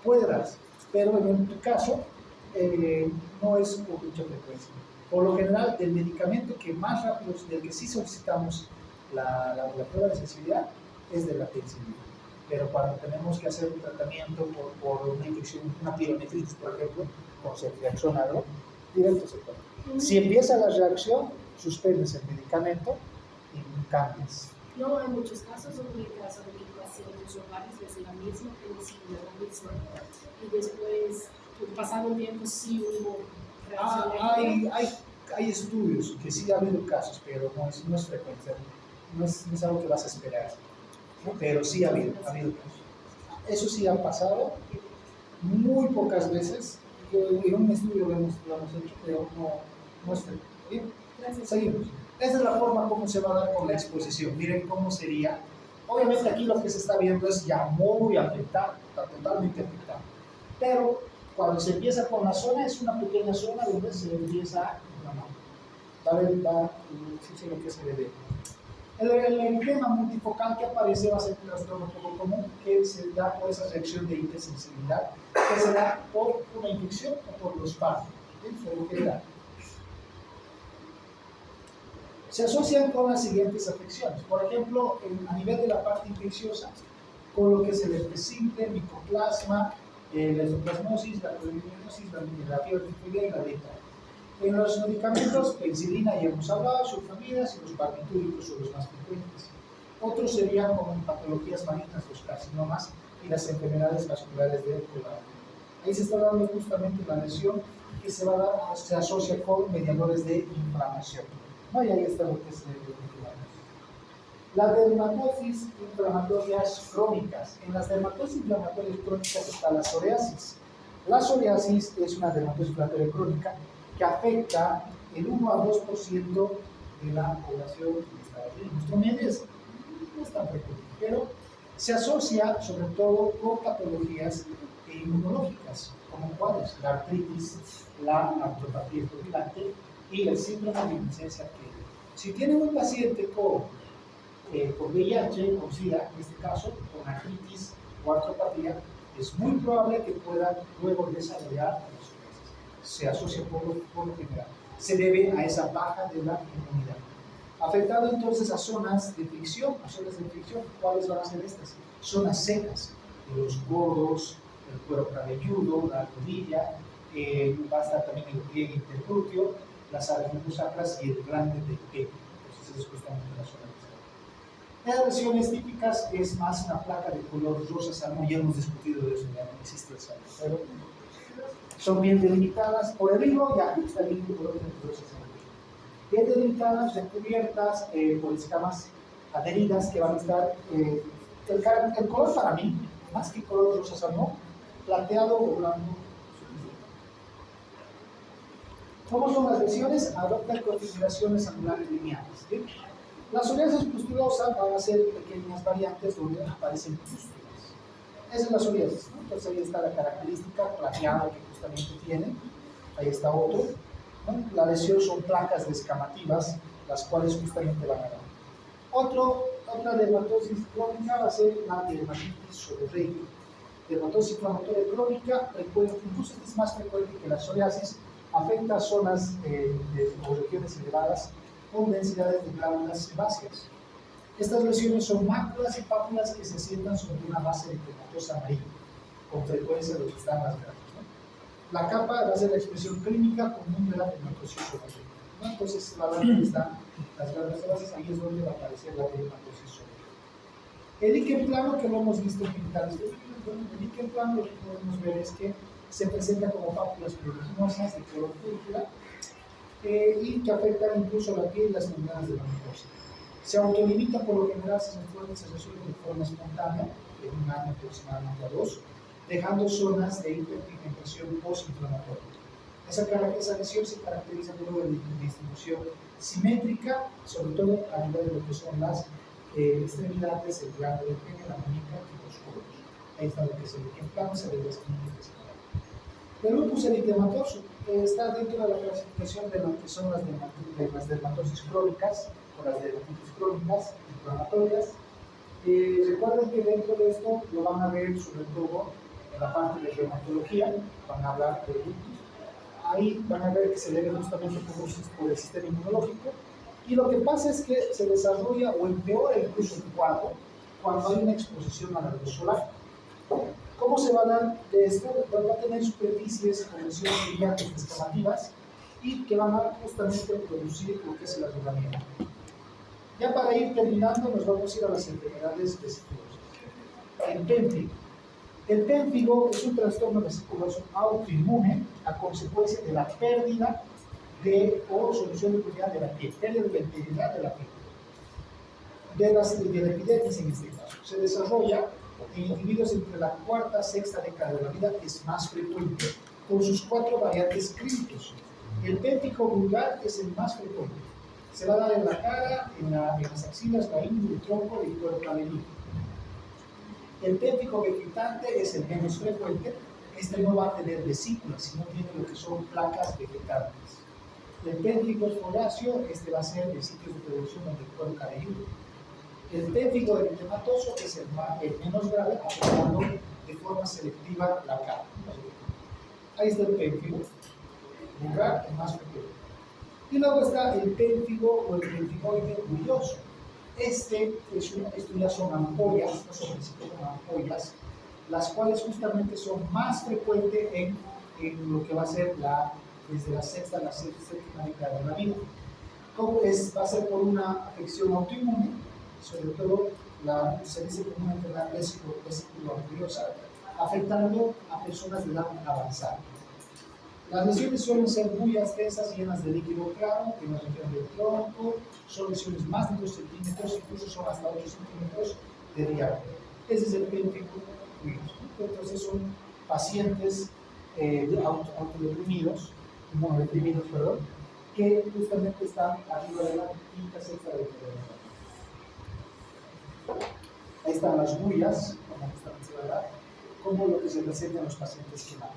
puede darse, pero en tu caso no es con mucha frecuencia. Por lo general, el medicamento que más rápido, del que sí solicitamos la prueba de sensibilidad, es de la penicilina. Pero cuando tenemos que hacer un tratamiento por una infección, una pielonefritis, por ejemplo, con ceftriaxona, directo se toma. Si empieza la reacción, suspendes el medicamento y cambias. No hay muchos casos donde el caso de que el paciente usó varias veces la misma penicilina, la misma, y después, pasado un tiempo, sí hubo reacción. Hay estudios que sí ha habido casos, pero no es frecuente, no es algo que vas a esperar, ¿no? Pero sí ha habido casos. Eso sí ha pasado muy pocas veces. En un estudio lo hemos hecho, pero no es frecuente. Bien, seguimos. Esa es la forma como se va a dar con la exposición. Miren cómo sería. Obviamente aquí lo que se está viendo es ya muy afectado, está totalmente afectado. Pero cuando se empieza con la zona, es una pequeña zona donde se empieza a inflamar. Sí, lo que se ve. El edema multifocal que aparece va a ser un trastorno poco común que se da por esa reacción de hipersensibilidad que se da por una infección o por los fármacos. Se asocian con las siguientes afecciones. Por ejemplo, a nivel de la parte infecciosa, con lo que es el herpes micoplasma, la exoplasmosis, la poliomiosis, la fiebre tifoidea y la lepra. En los medicamentos, penicilina ya hemos hablado, sulfamidas y los barbitúricos son los más frecuentes. Otros serían como patologías malignas, los carcinomas y las enfermedades vasculares del colágeno. Ahí se está dando justamente la lesión que se va a dar, se asocia con mediadores de inflamación. ¿No? Y ahí está lo que es las dermatosis inflamatorias crónicas. En las dermatosis inflamatorias crónicas está la psoriasis. La psoriasis es una dermatosis inflamatoria crónica que afecta el 1 a 2% de la población de Estados Unidos. Nuestro medio no es tan frecuente, pero se asocia sobre todo con patologías inmunológicas, como cuáles, la artritis, la artropatía estomacante y el síndrome de inmunodeficiencia adquirida. Si tienen un paciente con VIH, con SIDA, en este caso, con artritis o artropatía, es muy probable que puedan luego desarrollar psoriasis. Se asocia por lo general. Se debe a esa baja de la inmunidad. Afectado entonces a zonas de fricción, ¿cuáles van a ser estas? Zonas secas, de los codos, el cuero cabelludo, la rodilla, va a estar también el pliegue interglúteo, las áreas musacras y el glande del pecho. Entonces, es justamente la zona de las lesiones típicas es más una placa de color rosa salmón, ya hemos discutido de eso, ya no existe el salmón, pero son bien delimitadas por el hilo, ya está el hilo por otro rosa salmón. Bien delimitadas, recubiertas por escamas adheridas que van a estar, el color para mí, más que color rosa salmón, plateado o blanco. ¿Cómo son las lesiones? Adoptan configuraciones angulares lineales. ¿Sí? Las psoriasis pustulosa van a ser pequeñas variantes donde aparecen pústulas. Esa es la psoriasis, ¿no? Entonces ahí está la característica plateada que justamente tiene. Ahí está otro. ¿No? La lesión son placas descamativas, las cuales justamente van a dar. Otra dermatosis crónica va a ser la dermatitis seborreica. Dermatosis inflamatoria crónica, incluso es más frecuente que la psoriasis, afecta zonas o regiones elevadas con densidades de glándulas sebáceas. Estas lesiones son máculas y pápulas que se sientan sobre una base eritematosa amarilla, con frecuencia donde están las grasas. ¿No? La capa va a ser la expresión clínica común de la dermatosis seborreica. ¿No? Entonces, la base donde están las glándulas sebáceas, ahí es donde va a aparecer la dermatosis seborreica. El líquen plano, que lo hemos visto en pintales de el líquen plano, lo que podemos ver es que se presenta como pápulas pruriginosas de color púrpura y que afectan incluso la piel y las membranas de la mucosa. Se autolimita por lo general, se resuelve de forma espontánea, en un año aproximadamente a 2, dejando zonas de hiperpigmentación postinflamatoria. Esa lesión se caracteriza por una distribución simétrica, sobre todo a nivel de lo que son las extremidades, el glande del pene, la muñeca y los codos. Ahí está lo que es el líquen plano, se ve las clínicas. El lupus eritematoso está dentro de la clasificación de lo que son las dermatosis crónicas o las dermatitis crónicas inflamatorias. Recuerden que dentro de esto lo van a ver sobre todo en la parte de reumatología, van a hablar de lupus. Ahí van a ver que se debe justamente por el sistema inmunológico. Y lo que pasa es que se desarrolla o empeora incluso el cuadro cuando hay una exposición a la luz solar. ¿Cómo se va a dar de esto? Pues va a tener superficies con lesiones brillantes descamativas y que van a justamente producir lo que es el arrugamiento. Ya para ir terminando, nos vamos a ir a las enfermedades vesiculosas. El pénfigo. El pénfigo es un trastorno vesiculoso autoinmune a consecuencia de la pérdida o solución de inmunidad de la piel, pérdida de la integridad de la piel, de la epidermis en este caso. Se desarrolla en individuos entre la cuarta y sexta década de la vida, que es más frecuente, con sus 4 variantes clínicos. El pénfigo vulgar es el más frecuente. Se va a dar en la cara, en las axilas, la ingle, el tronco y el cuero cabelludo. El pénfigo vegetante es el menos frecuente. Este no va a tener vesículas, sino tiene lo que son placas vegetales. El pénfigo foliáceo, este va a ser el sitio de producción del cuero cabelludo. El pénfigo eritematoso es el menos grave, afectando de forma selectiva la cara. Ahí está el pénfigo vulgar, el más frecuente. Y luego está el pénfigo o el pénfigoide bulloso. Esto ya son ampollas, no son ampollas, las cuales justamente son más frecuentes en lo que va a ser desde la sexta a la séptima década de la vida. Va a ser por una afección autoinmune, sobre todo se dice como una enfermedad vesiculosa, afectando a personas de edad avanzada. Las lesiones suelen ser muy extensas, llenas de líquido claro en la región del tronco, son lesiones más de 2 centímetros, incluso son hasta 8 centímetros de diámetro. Ese es el pénfigo bulloso. Entonces son pacientes autodeprimidos, inmunodeprimidos, perdón, que justamente están arriba de la quinta, sexta de la vida. Ahí están las bullas, como justamente se va a dar, como lo que se presenta en los pacientes quemados.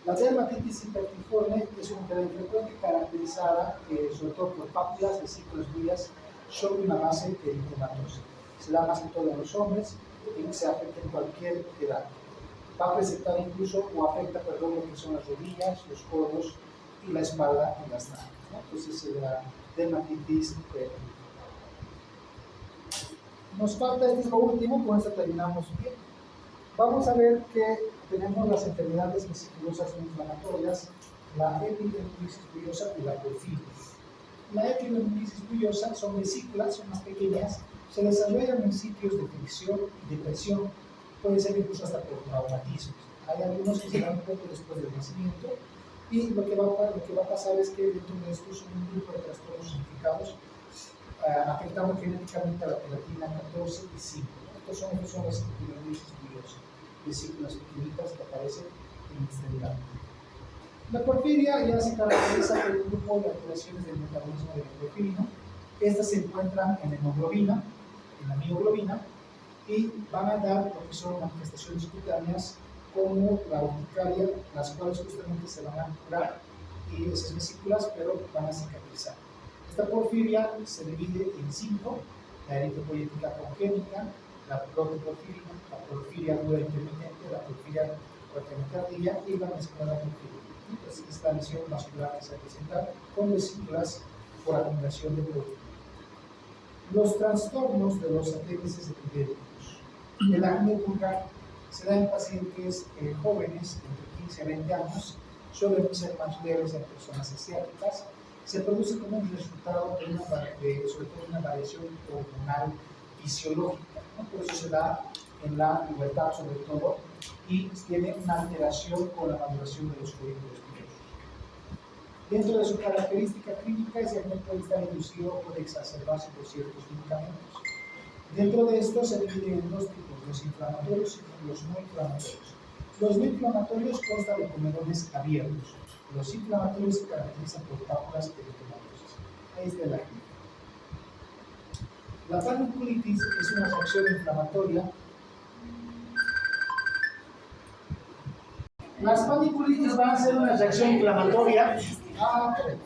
La dermatitis hipertiforme es una enfermedad frecuente caracterizada sobre todo por pápulas, vesículas, bullas sobre una base eritematosa. Se da más que todo en los hombres y se afecta en cualquier edad. Va a presentar incluso o afecta, perdón, lo que son las rodillas, los codos y la espalda y las nalgas, ¿no? Entonces es la dermatitis hipertiforme. Nos falta, este es lo último, con esto terminamos bien. Vamos a ver que tenemos las enfermedades vesiculosas inflamatorias, la epidermolysis bullosa y la porfiria. La epidermolysis bullosa son vesículas, son más pequeñas, se desarrollan en sitios de fricción y de presión, puede ser incluso hasta por traumatismos. Hay algunos que se dan un poco después del nacimiento y lo que va a pasar es que dentro de estos son un grupo de trastornos significados afectando genéticamente a la proteína 14 y 5. Estos son las epidermolysis bullosas, vesículas pequeñitas que aparecen en extremidad. La porfiria ya se caracteriza por un grupo de alteraciones del metabolismo de la porfirina. Estas se encuentran en la hemoglobina, en la mioglobina, y van a dar lo que son manifestaciones cutáneas como la urticaria, las cuales justamente se van a curar y esas vesículas, pero van a cicatrizar. Esta porfiria se divide en 5: la eritropoyética congénita, la protoporfirina, la porfiria dura intermitente, la porfiria fuertemente tardía y la mezclada porfiria. Entonces, esta lesión vascular que se presenta con vesículas por acumulación de proteína. Los trastornos de los apéndices epidérmicos. El acné vulgar se da en pacientes jóvenes, entre 15 a 20 años, suelen ser más leves en personas asiáticas. Se produce como un resultado de sobre todo una variación hormonal fisiológica, ¿no? Por eso se da en la pubertad sobre todo y tiene una alteración con la maduración de los folículos pilosos. Dentro de su característica clínica, ese acné puede estar inducido o puede exacerbarse por ciertos medicamentos. Dentro de esto se dividen en 2 tipos: los inflamatorios y los no inflamatorios. Los no inflamatorios constan de comedones abiertos. Los inflamatorios se caracterizan por pápulas eritematosas. Ahí está el acné. La panniculitis es una reacción inflamatoria Las paniculitis van a ser una reacción inflamatoria. Correcto.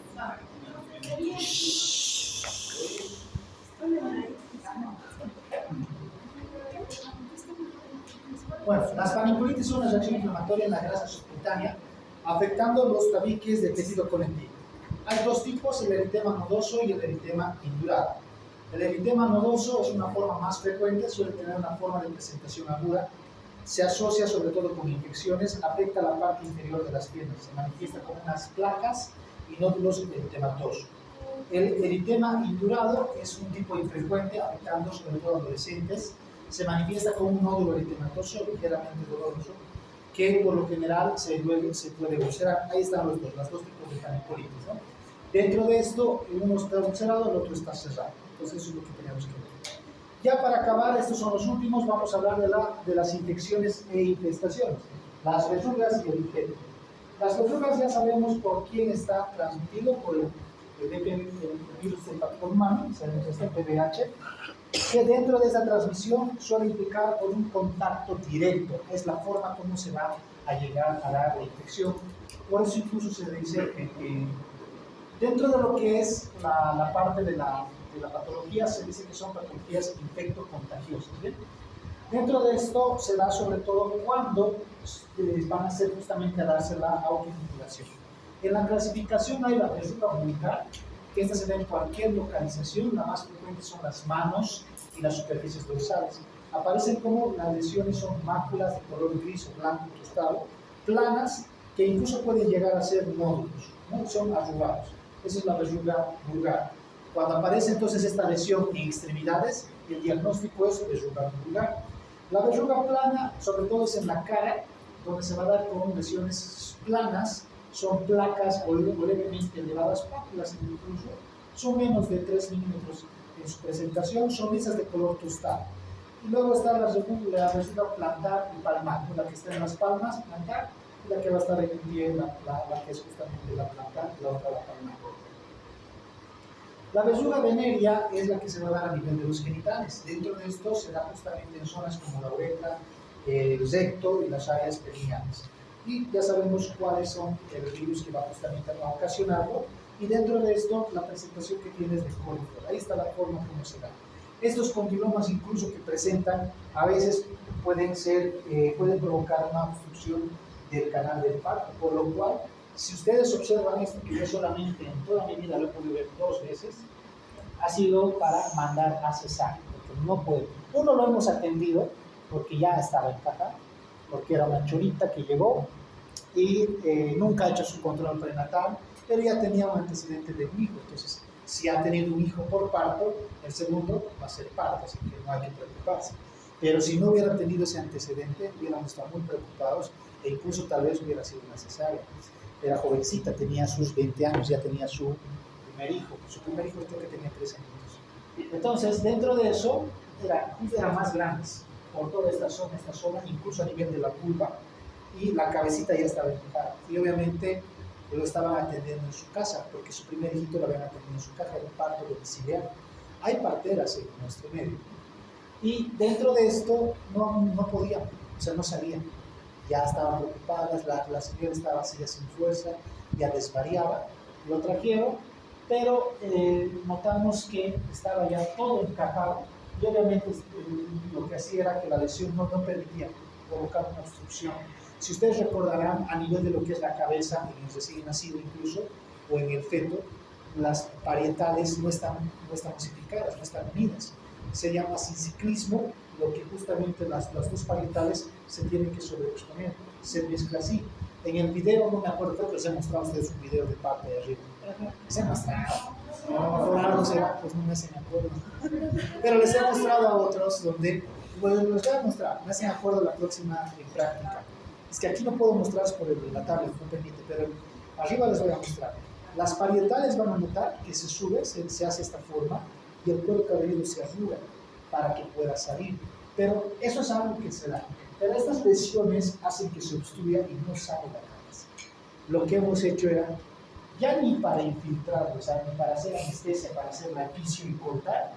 Bueno, las paniculitis son una reacción inflamatoria en la grasa subcutánea, afectando los tabiques del tejido conectivo. Hay dos tipos, el eritema nodoso y el eritema indurado. El eritema nodoso es una forma más frecuente, suele tener una forma de presentación aguda, se asocia sobre todo con infecciones, afecta la parte inferior de las piernas, se manifiesta como unas placas y nódulos eritematosos. El eritema indurado es un tipo infrecuente, afectando sobre todo a adolescentes, se manifiesta como un nódulo eritematoso ligeramente doloroso, que por lo general se puede ulcerar. Ahí están las dos tipos de paniculitis, ¿no? Dentro de esto, uno está ulcerado, el otro está cerrado. Entonces eso es lo que tenemos que ver. Ya para acabar, estos son los últimos, vamos a hablar de las infecciones e infestaciones, las verrugas y el injerto. Las verrugas ya sabemos por quién está transmitido, por el virus del papiloma humano, sabemos este PVH, que dentro de esa transmisión suele implicar por un contacto directo, es la forma como se va a llegar a dar la infección. Por eso incluso se dice que dentro de lo que es la parte de la patología, se dice que son patologías infecto-contagiosas. ¿Bien? Dentro de esto se da sobre todo cuando van a ser justamente a darse la autoinoculación. En la clasificación hay la verruga vulgar, que esta se da en cualquier localización, la más frecuente son las manos y las superficies dorsales. Aparecen como las lesiones son máculas de color gris o blanco tostado, planas, que incluso pueden llegar a ser nódulos, ¿no? Son arrugados. Esa es la verruga vulgar. Cuando aparece entonces esta lesión en extremidades, el diagnóstico es verruga vulgar. La verruga plana, sobre todo es en la cara, donde se va a dar con lesiones planas, son placas o levemente elevadas, pápulas incluso, son menos de 3 milímetros en su presentación, son lisas de color tostado. Y luego está la verruga plantar y palmar, la que está en las palmas, plantar, y la que va a estar en el pie, la que es justamente la plantar, y la otra la palmar. La verruga venérea es la que se va a dar a nivel de los genitales. Dentro de esto se da justamente en zonas como la uretra, el recto y las áreas perineales. Y ya sabemos cuáles son el virus que va justamente a ocasionarlo. Y dentro de esto, la presentación que tiene es de cólico. Ahí está la forma como se da. Estos condilomas incluso que presentan, a veces pueden provocar una obstrucción del canal del parto, por lo cual, si ustedes observan esto, que yo solamente en toda mi vida lo he podido ver 2 veces, ha sido para mandar a cesárea, porque no puede. Uno lo hemos atendido porque ya estaba encajado, porque era una chorita que llegó y nunca ha hecho su control prenatal, pero ya tenía un antecedente de un hijo. Entonces, si ha tenido un hijo por parto, el segundo va a ser parto, así que no hay que preocuparse. Pero si no hubiera tenido ese antecedente, hubiéramos estado muy preocupados e incluso tal vez hubiera sido una cesárea. Era jovencita, tenía sus 20 años, ya tenía su primer hijo. Su primer hijo creo que tenía 3 años. Entonces, dentro de eso, eran más grandes por toda esta zona, incluso a nivel de la vulva, y la cabecita ya estaba empujada. Y obviamente lo estaban atendiendo en su casa, porque su primer hijito lo habían atendido en su casa, era un parto domiciliario. Hay parteras en nuestro medio. Y dentro de esto no podían, o sea, no salían. Ya estaban preocupadas, la señora estaba así ya sin fuerza, ya desvariaba. Lo trajeron, pero notamos que estaba ya todo encajado. Y obviamente lo que hacía era que la lesión no permitía provocar una obstrucción. Si ustedes recordarán, a nivel de lo que es la cabeza, en el recién nacido incluso, o en el feto, las parietales no están osificadas, no están unidas. Se llama sinciclismo, lo que justamente las dos parietales se tienen que sobreponer, se mezcla así. En el video, no me acuerdo, creo que les he mostrado a ustedes un video de parte de arriba. Les he mostrado. Por algo será, pues no me hacen acuerdo. Pero les he mostrado a otros donde, bueno, les voy a mostrar, me hacen acuerdo la próxima en práctica. Es que aquí no puedo mostrarles por la tablet, no permite, pero arriba les voy a mostrar. Las parietales van a notar que se sube, se hace esta forma, y el cuero cabelludo se arruga para que pueda salir. Pero eso es algo que se da. Pero estas lesiones hacen que se obstruya y no sale la cabeza. Lo que hemos hecho era, ya ni para infiltrar, o sea, ni para hacer anestesia, para hacer la episio y cortar,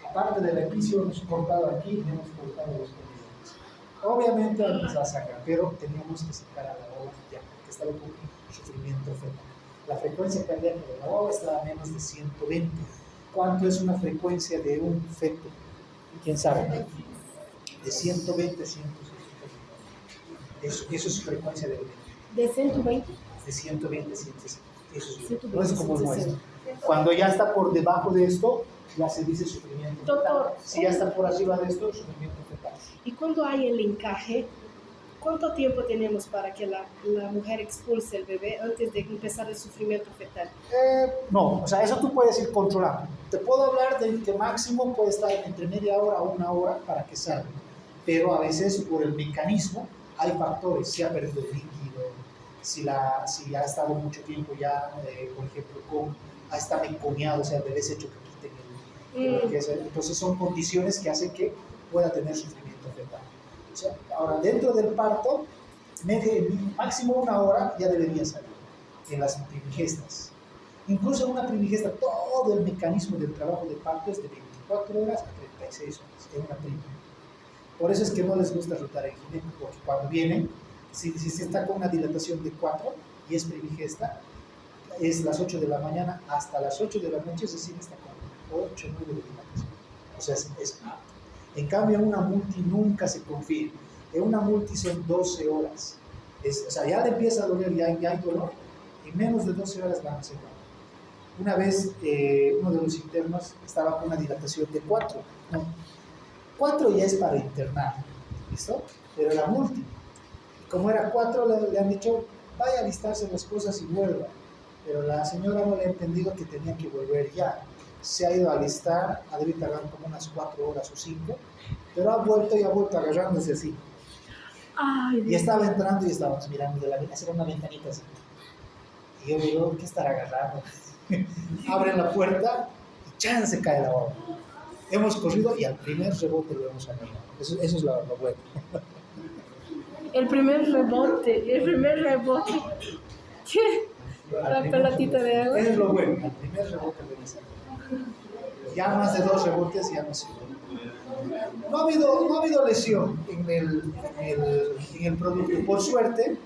aparte del episio hemos cortado aquí y hemos cortado los condilomas. Obviamente nos va a sacar, pero teníamos que sacar a la guagua ya, porque estaba con sufrimiento fetal. La frecuencia cardíaca de la guagua estaba a menos de 120. ¿Cuánto es una frecuencia de un feto? ¿Quién sabe? De 120 a 160. Eso es frecuencia de bebé. ¿De 120? De 120 a 160. Eso es, 120, no es como el 160. nuestro. Cuando ya está por debajo de esto, ya se dice sufrimiento fetal. Doctor, Si ya está por arriba de esto, sufrimiento fetal. y cuando hay el encaje, ¿cuánto tiempo tenemos para que la mujer expulse el bebé antes de empezar el sufrimiento fetal? No, o sea, eso tú puedes ir controlando. Te puedo hablar de que máximo puede estar entre media hora a una hora para que salga. Pero a veces por el mecanismo hay factores, si ha perdido el líquido, si ha estado mucho tiempo ya, por ejemplo, ha estado encomiado, o sea, el bebé se ha hecho que quiten entonces son condiciones que hacen que pueda tener sufrimiento fetal. O sea, ahora, dentro del parto, máximo una hora ya debería salir en las primigestas. Incluso en una primigesta, todo el mecanismo del trabajo de parto es de 24 horas a 36 horas en una prima. Por eso es que no les gusta rotar el gineco, porque cuando vienen, si se está con una dilatación de 4 y es primigesta, es las 8 de la mañana hasta las 8 de la noche, es decir, está con 8 o 9 de dilatación. O sea, es alto. En cambio, en una multi nunca se confía. En una multi son 12 horas. O sea, ya le empieza a doler, ya hay dolor. En menos de 12 horas van a ser mal. Una vez, uno de los internos estaba con una dilatación de 4. No, 4 ya es para internar, ¿listo? Pero la multi, como era 4, le han dicho, vaya a alistarse las cosas y vuelva. Pero la señora no le ha entendido que tenía que volver ya. Se ha ido a alistar, ha debido tardar como unas 4 horas o 5, pero ha vuelto agarrándose así. Ay, Y estaba entrando y estábamos mirando de la ventana, era una ventanita así. Y yo digo, ¿qué estará agarrando? Abre la puerta y ¡chan! Se cae la obra. Hemos corrido y al primer rebote lo hemos agarrado. Eso es lo bueno. el primer rebote. ¿Qué? La pelotita de agua. Eso es lo bueno, al primer rebote lo hemos agarrado. Ya más de 2 rebotes ya no se no ha habido lesión en el producto. Por suerte,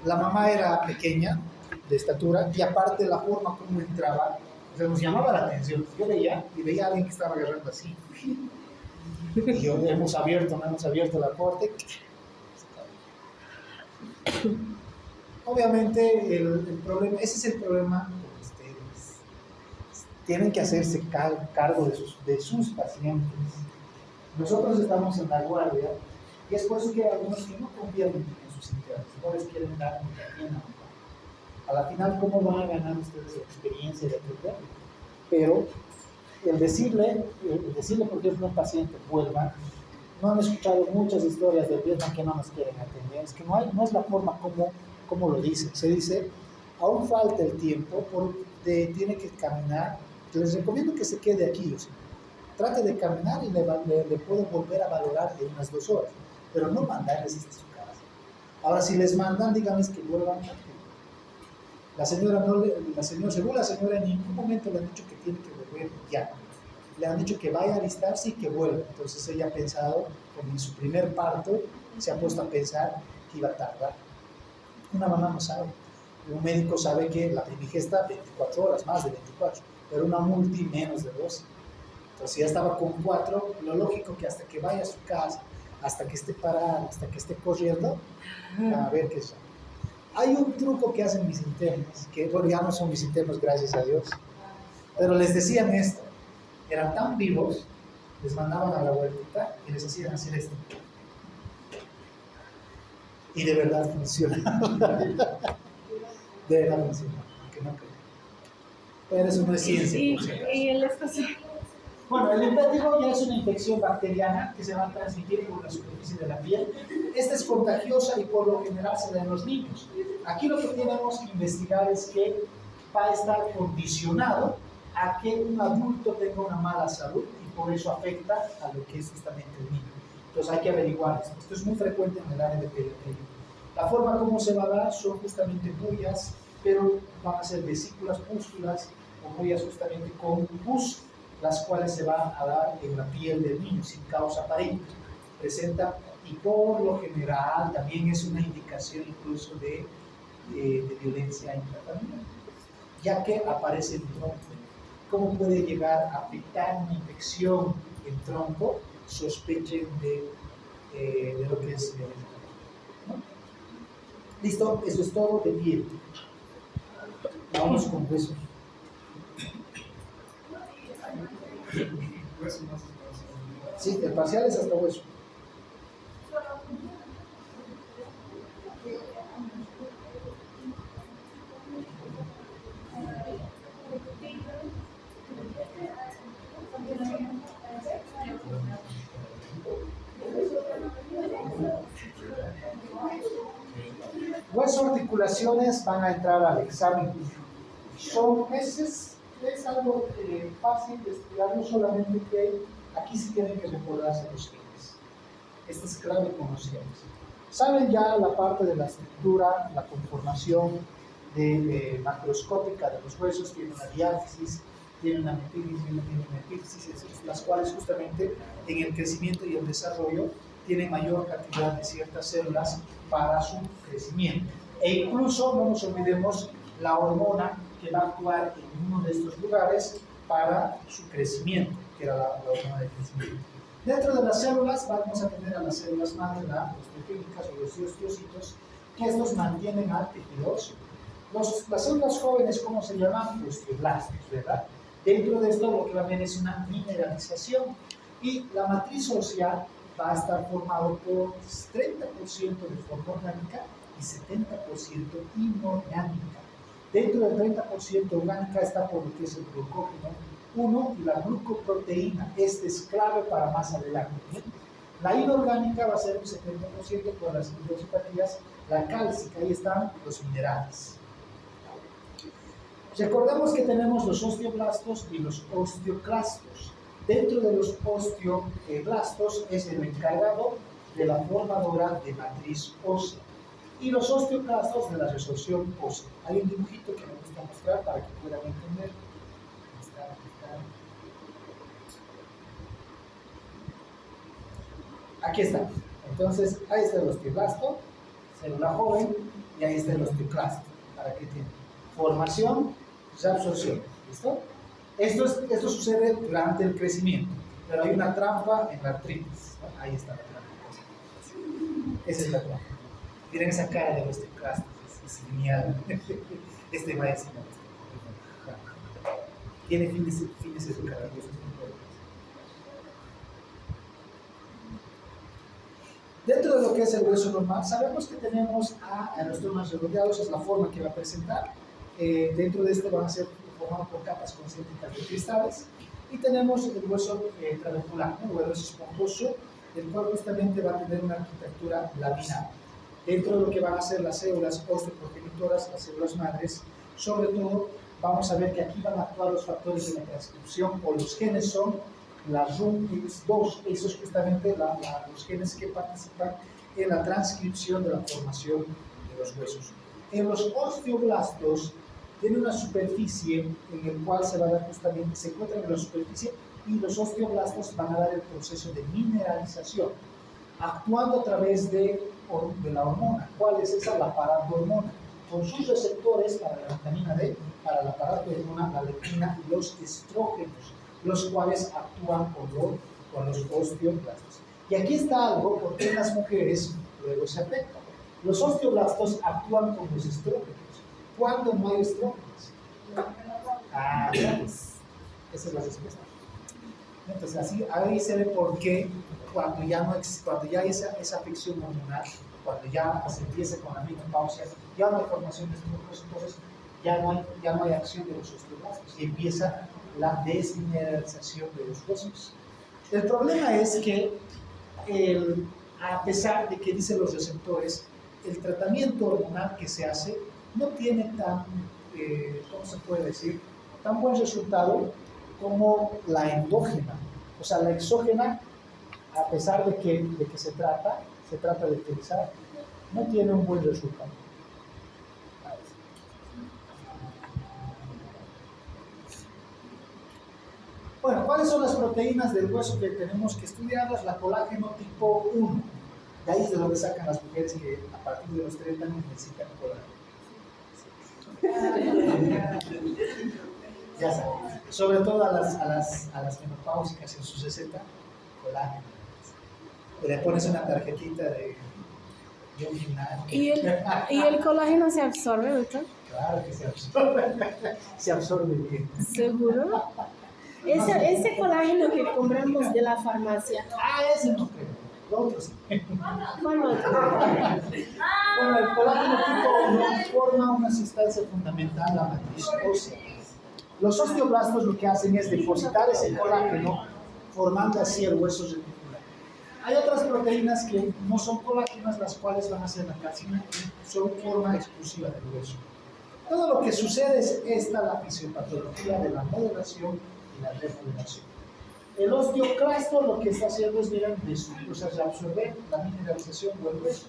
la mamá era pequeña, de estatura, y aparte la forma como entraba, o sea, nos llamaba la atención. Yo veía a alguien que estaba agarrando así. Y yo, no hemos abierto la puerta. Obviamente, el problema, ese es el problema con ustedes. Tienen que hacerse cargo de sus pacientes. Nosotros estamos en la guardia y es por eso que hay algunos que no confían en sus internos, no les quieren dar ni bien a la final, ¿cómo van a ganar ustedes la experiencia de atender? Pero el decirle, por ejemplo, a un paciente, vuelva, no han escuchado muchas historias de Vietnam que no nos quieren atender, es que no es la forma como lo dicen, se dice, aún falta el tiempo, tiene que caminar, les recomiendo que se quede aquí, o sea, trate de caminar y le puedo volver a valorar en unas 2 horas, pero no mandarles hasta su casa. Ahora, si les mandan, díganles que vuelvan rápido. Según la señora, en ningún momento le han dicho que tiene que volver ya. Le han dicho que vaya a alistarse y que vuelva. Entonces ella ha pensado, como en su primer parto, se ha puesto a pensar que iba a tardar. Una mamá no sabe. Un médico sabe que la primigesta 24 horas, más de 24, pero una multi menos de 12. Entonces ya estaba con 4, lo lógico que hasta que vaya a su casa, hasta que esté parada, hasta que esté corriendo, a ver qué es. Hay un truco que hacen mis internos, que bueno, ya no son mis internos, gracias a Dios, pero les decían esto, eran tan vivos, les mandaban a la vueltita y les hacían hacer esto. Y de verdad funcionaba. De verdad funcionaba, aunque no creo. Pero eso no es ciencia. Y el espacio. Bueno, el impétigo ya es una infección bacteriana que se va a transmitir por la superficie de la piel. Esta es contagiosa y por lo general se da en los niños. Aquí lo que tenemos que investigar es que va a estar condicionado a que un adulto tenga una mala salud y por eso afecta a lo que es justamente el niño. Entonces hay que averiguar esto. Esto es muy frecuente en el área de pediatría. La forma como se va a dar son justamente puyas, pero van a ser vesículas, pústulas o puyas justamente con pus, las cuales se van a dar en la piel del niño sin causa aparente. Presenta y por lo general también es una indicación incluso de violencia intrafamiliar, ya que aparece el tronco. ¿Cómo puede llegar a afectar una infección en tronco? Sospechen de lo que es violencia, ¿no? Listo, eso es todo de piel. Vamos con huesos. Sí, el parcial es hasta hueso. Hueso, articulaciones van a entrar al examen. Es algo fácil de estudiar, no solamente que aquí sí tienen que recordarse los genes. Esto es clave con los genes. Saben ya la parte de la estructura, la conformación macroscópica de los huesos, tiene una diáfisis, tiene una metafísis, las cuales justamente en el crecimiento y el desarrollo tienen mayor cantidad de ciertas células para su crecimiento. E incluso, no nos olvidemos, la hormona que va a actuar en uno de estos lugares para su crecimiento, que era la hormona de crecimiento. Dentro de las células vamos a tener a las células madre, las osteoclínicas o los osteocitos, que estos mantienen al tejido óseo. Las células jóvenes, ¿cómo se llaman? Osteoblastos, ¿verdad? Dentro de esto lo que va a haber es una mineralización y la matriz ósea va a estar formado por 30% de forma orgánica y 70% inorgánica. Dentro del 30% orgánica está por lo que es el glucógeno 1 y la glucoproteína. Este es clave para más adelante, ¿bien? La inorgánica va a ser un 70% por las hidroxipatías, la cálcica, ahí están los minerales. Recordemos que tenemos los osteoblastos y los osteoclastos. Dentro de los osteoblastos es el encargado de la formadora de matriz ósea y los osteoclastos de la resorción ósea. Hay un dibujito que me gusta mostrar para que puedan entender. Aquí está. Entonces, ahí está el osteoblasto, célula joven, y ahí está el osteoclasto, para que tengan formación y absorción. ¿Listo? Esto sucede durante el crecimiento, pero hay una trampa en la artritis, ¿no? Ahí está la trampa. Esa es la trampa. Miren esa cara de osteoclasto, es genial. Este va encima de este. Tiene fines educativos. Dentro de lo que es el hueso normal, sabemos que tenemos a los tonos redondeados, es la forma que va a presentar. Dentro de este van a ser formados por capas concéntricas de cristales. Y tenemos el hueso trabecular, ¿no? El hueso esponjoso, el cual justamente va a tener una arquitectura laminar. Dentro de lo que van a ser las células osteoprogenitoras, las células madres, sobre todo vamos a ver que aquí van a actuar los factores de la transcripción o los genes son las RUNX2, esos justamente los genes que participan en la transcripción de la formación de los huesos. En los osteoblastos tiene una superficie en el cual se va a dar justamente, se encuentran en la superficie y los osteoblastos van a dar el proceso de mineralización, actuando a través de la hormona. ¿Cuál es esa? La paratormona, con sus receptores para la vitamina D, para la paratormona, la leptina y los estrógenos, los cuales actúan con los osteoblastos. Y aquí está algo porque en las mujeres luego se afecta. Los osteoblastos actúan con los estrógenos. ¿Cuándo no hay estrógenos? Pues, esa es la respuesta. Entonces, ahí se ve por qué cuando ya hay esa afección hormonal, cuando ya se empieza con la menopausia, ya no hay formación de estrógenos, entonces ya no hay acción de los osteoblastos y empieza la desmineralización de los huesos. El problema es que, a pesar de que dicen los receptores, el tratamiento hormonal que se hace no tiene ¿cómo se puede decir? Tan buen resultado como la endógena. O sea, la exógena, a pesar de que se trata de utilizar, no tiene un buen resultado. Bueno, ¿cuáles son las proteínas del hueso que tenemos que estudiarlas? La colágeno tipo 1. De ahí es de donde sacan las mujeres que a partir de los 30 años necesitan colágeno. Ya saben, sobre todo a las menopáusicas en sus 60, colágeno. Le pones una tarjetita de un final. ¿Y el colágeno se absorbe, doctor? Claro que se absorbe. Se absorbe bien. ¿Seguro? Ese colágeno que compramos de la farmacia. Ese no creo. Lo otro sí. ¿Cuál otro? Bueno, el colágeno tipo 1 forma una sustancia fundamental, la matriz ósea. Los osteoblastos lo que hacen es depositar ese colágeno formando así el hueso reticular. Hay otras proteínas que no son colágenas, las cuales van a ser la calcina y son forma exclusiva del hueso. Todo lo que sucede es la fisiopatología de la modelación y la remodelación. El osteoclasto lo que está haciendo es, miren, reabsorber la mineralización del hueso.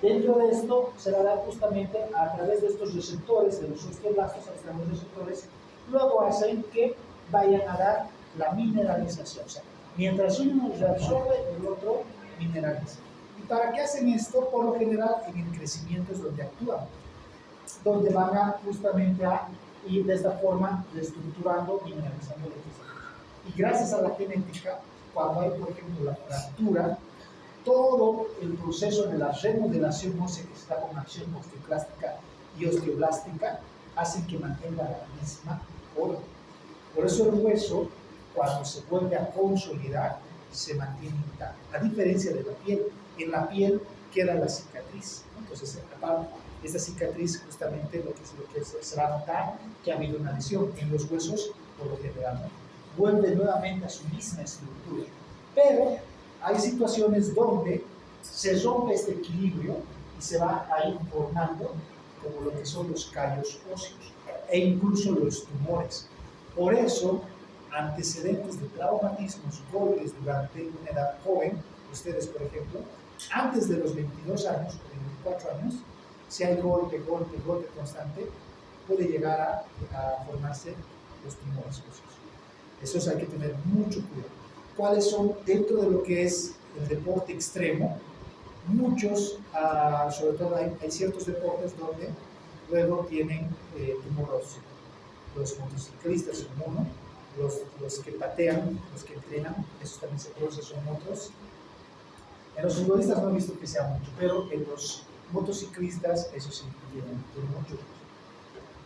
Dentro de esto se dará justamente a través de estos receptores, de los osteoblastos, a través de los receptores, luego hacen que vayan a dar la mineralización. O sea, mientras uno reabsorbe, el otro mineraliza. ¿Y para qué hacen esto? Por lo general en el crecimiento es donde actúan, donde van a justamente a ir de esta forma reestructurando, mineralizando el tejido. Y gracias a la genética, cuando hay, por ejemplo, la fractura, todo el proceso de la remodelación ósea que está con acción osteoclástica y osteoblástica hacen que mantenga la misma forma. Por eso el hueso, cuando se vuelve a consolidar, se mantiene intacto. A diferencia de la piel, en la piel queda la cicatriz, ¿no? Entonces, aparte, esta cicatriz justamente lo que se va a notar que ha habido una lesión. En los huesos, por lo general, ¿no? Vuelve nuevamente a su misma estructura. Pero hay situaciones donde se rompe este equilibrio y se va a ir formando como lo que son los callos óseos e incluso los tumores. Por eso, antecedentes de traumatismos, golpes durante una edad joven, ustedes por ejemplo, antes de los 22 años o 24 años, si hay golpe constante, puede llegar a formarse los tumores óseos. Eso hay que tener mucho cuidado. ¿Cuáles son dentro de lo que es el deporte extremo? Muchos, sobre todo hay ciertos deportes donde luego tienen tumor óseo. Los motociclistas son uno, los que patean, los que entrenan, esos también se son otros. En los futbolistas no he visto que sea mucho, pero en los motociclistas eso sí tienen mucho.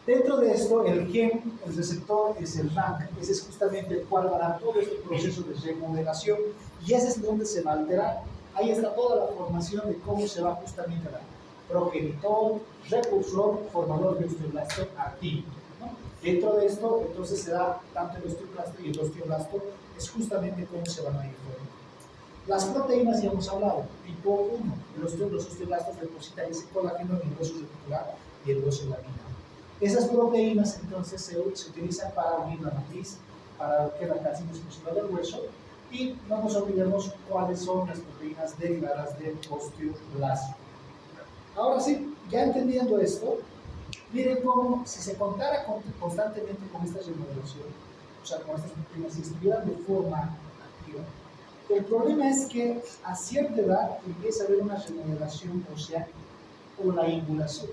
Dentro de esto, el gen, el receptor, es el RANK, ese es justamente el cual va a dar todo este proceso de remodelación y ese es donde se va a alterar. Ahí está toda la formación de cómo se va justamente a dar progenitor, recursor, formador de osteoblasto activo, ¿no? Dentro de esto, entonces se da tanto el osteoclasto y el osteoblasto, es justamente cómo se van a ir formando. Las proteínas ya hemos hablado, tipo 1, los osteoblastos depositan ese colágeno en el hueso reticular y el hueso laminar. Esas proteínas entonces se utilizan para unir la matriz, para que la calcina exclusiva del hueso, y no nos olvidemos cuáles son las proteínas derivadas del osteoblasto. Ahora sí, ya entendiendo esto, miren cómo si se contara constantemente con esta remodelación, o sea, con estas proteínas, si estuvieran de forma activa, el problema es que a cierta edad empieza a haber una remodelación ósea o la ingulación,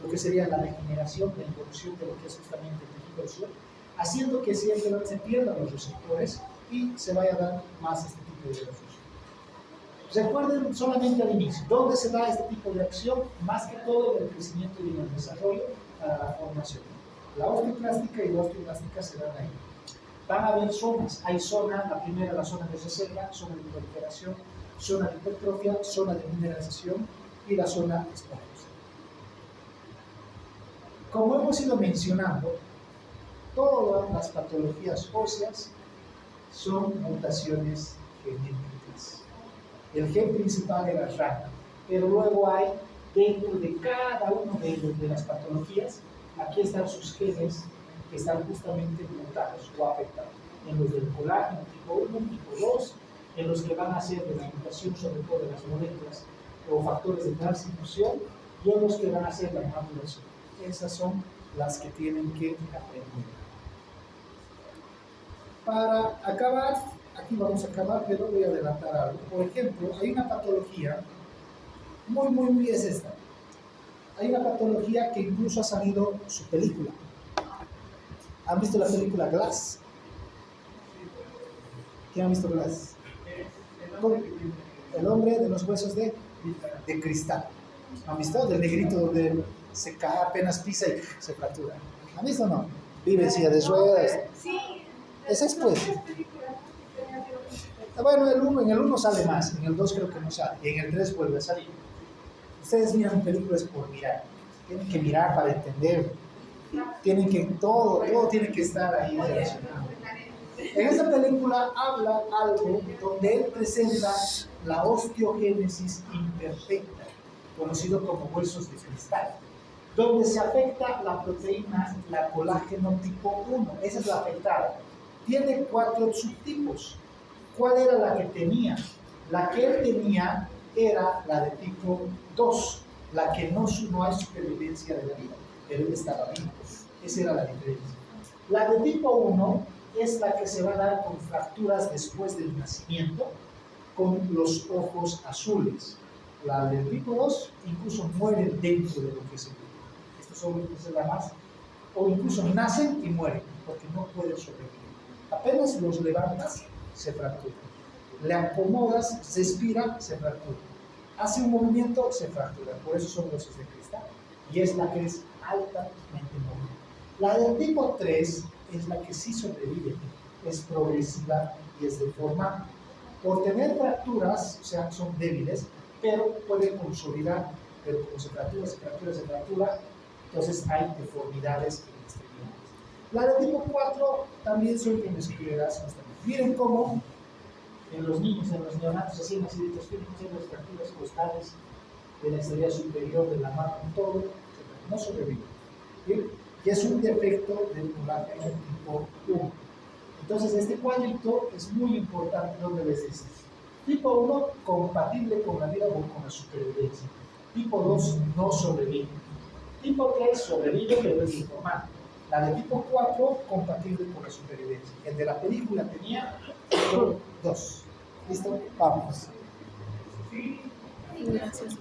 lo que sería la degeneración, la involución de lo que es justamente el tejido óseo, haciendo que siempre se pierdan los receptores y se vaya a dar más este tipo de refuerzo. Recuerden solamente al inicio, ¿dónde se da este tipo de acción? Más que todo en el crecimiento y en el desarrollo para la formación. La osteoclástica y la osteoblástica se dan ahí. Van a haber zonas, hay zona, la primera la zona de reserva, zona de proliferación, zona de hipertrofia, zona de mineralización y la zona esponjosa. Como hemos ido mencionando, todas las patologías óseas son mutaciones genéticas. El gen principal era RANK, pero luego hay dentro de cada una de las patologías, aquí están sus genes que están justamente mutados o afectados. En los del colágeno tipo 1, tipo 2, en los que van a ser de la mutación sobre todo de las moléculas o factores de transcripción y en los que van a ser la maduración. Esas son las que tienen que aprender. Para acabar, aquí vamos a acabar, pero voy a adelantar algo. Por ejemplo, hay una patología, muy es esta. Hay una patología que incluso ha salido su película. ¿Han visto la película Glass? ¿Quién ha visto Glass? El hombre de los huesos de cristal. ¿Han visto? Del negrito donde se cae, apenas pisa y se fractura. ¿Han visto o no? Vive en silla de ruedas. Ese es pues. Bueno, en el 1 sale más, en el 2 creo que no sale, y en el 3 vuelve a salir. Ustedes miran películas por mirar. Tienen que mirar para entender. Tienen que, todo tiene que estar ahí relacionado. En esta película habla algo donde él presenta la osteogénesis imperfecta, conocido como huesos de cristal, donde se afecta la proteína, la colágeno tipo 1, esa es la afectada. Tiene 4 subtipos. ¿Cuál era la que tenía? La que él tenía era la de tipo 2, la que no hay supervivencia de la vida, pero él estaba vivo. Esa era la diferencia. La de tipo 1 es la que se va a dar con fracturas después del nacimiento, con los ojos azules. La del tipo 2 incluso mueren dentro de lo que se vive. Estos son los que se llaman más, o incluso nacen y mueren, porque no pueden sobrevivir. Apenas los levantas, se fractura. Le acomodas, se expira, se fractura. Hace un movimiento, se fractura. Por eso son huesos de cristal. Y es la que es altamente móvil. La del tipo 3 es la que sí sobrevive. Es progresiva y es deformada. Por tener fracturas, o sea, son débiles, pero pueden consolidar. Pero como se fractura, entonces hay deformidades en este tipo. La del tipo 4 también son inesperadas. Miren cómo en los niños, en los neonatos, así naciditos, tienen las fracturas costales de la extremidad superior de la mano, todo, no sobrevive. ¿Sí? Y es un defecto del colágeno tipo 1. Entonces, este cuadrito es muy importante donde les dice: tipo 1, compatible con la vida o con la supervivencia. Tipo 2, no sobrevive. Tipo 3, sobrevive, pero es deformado. La de tipo 4, compatible con la supervivencia. El de la película tenía 2. ¿Listo? Vamos. Gracias.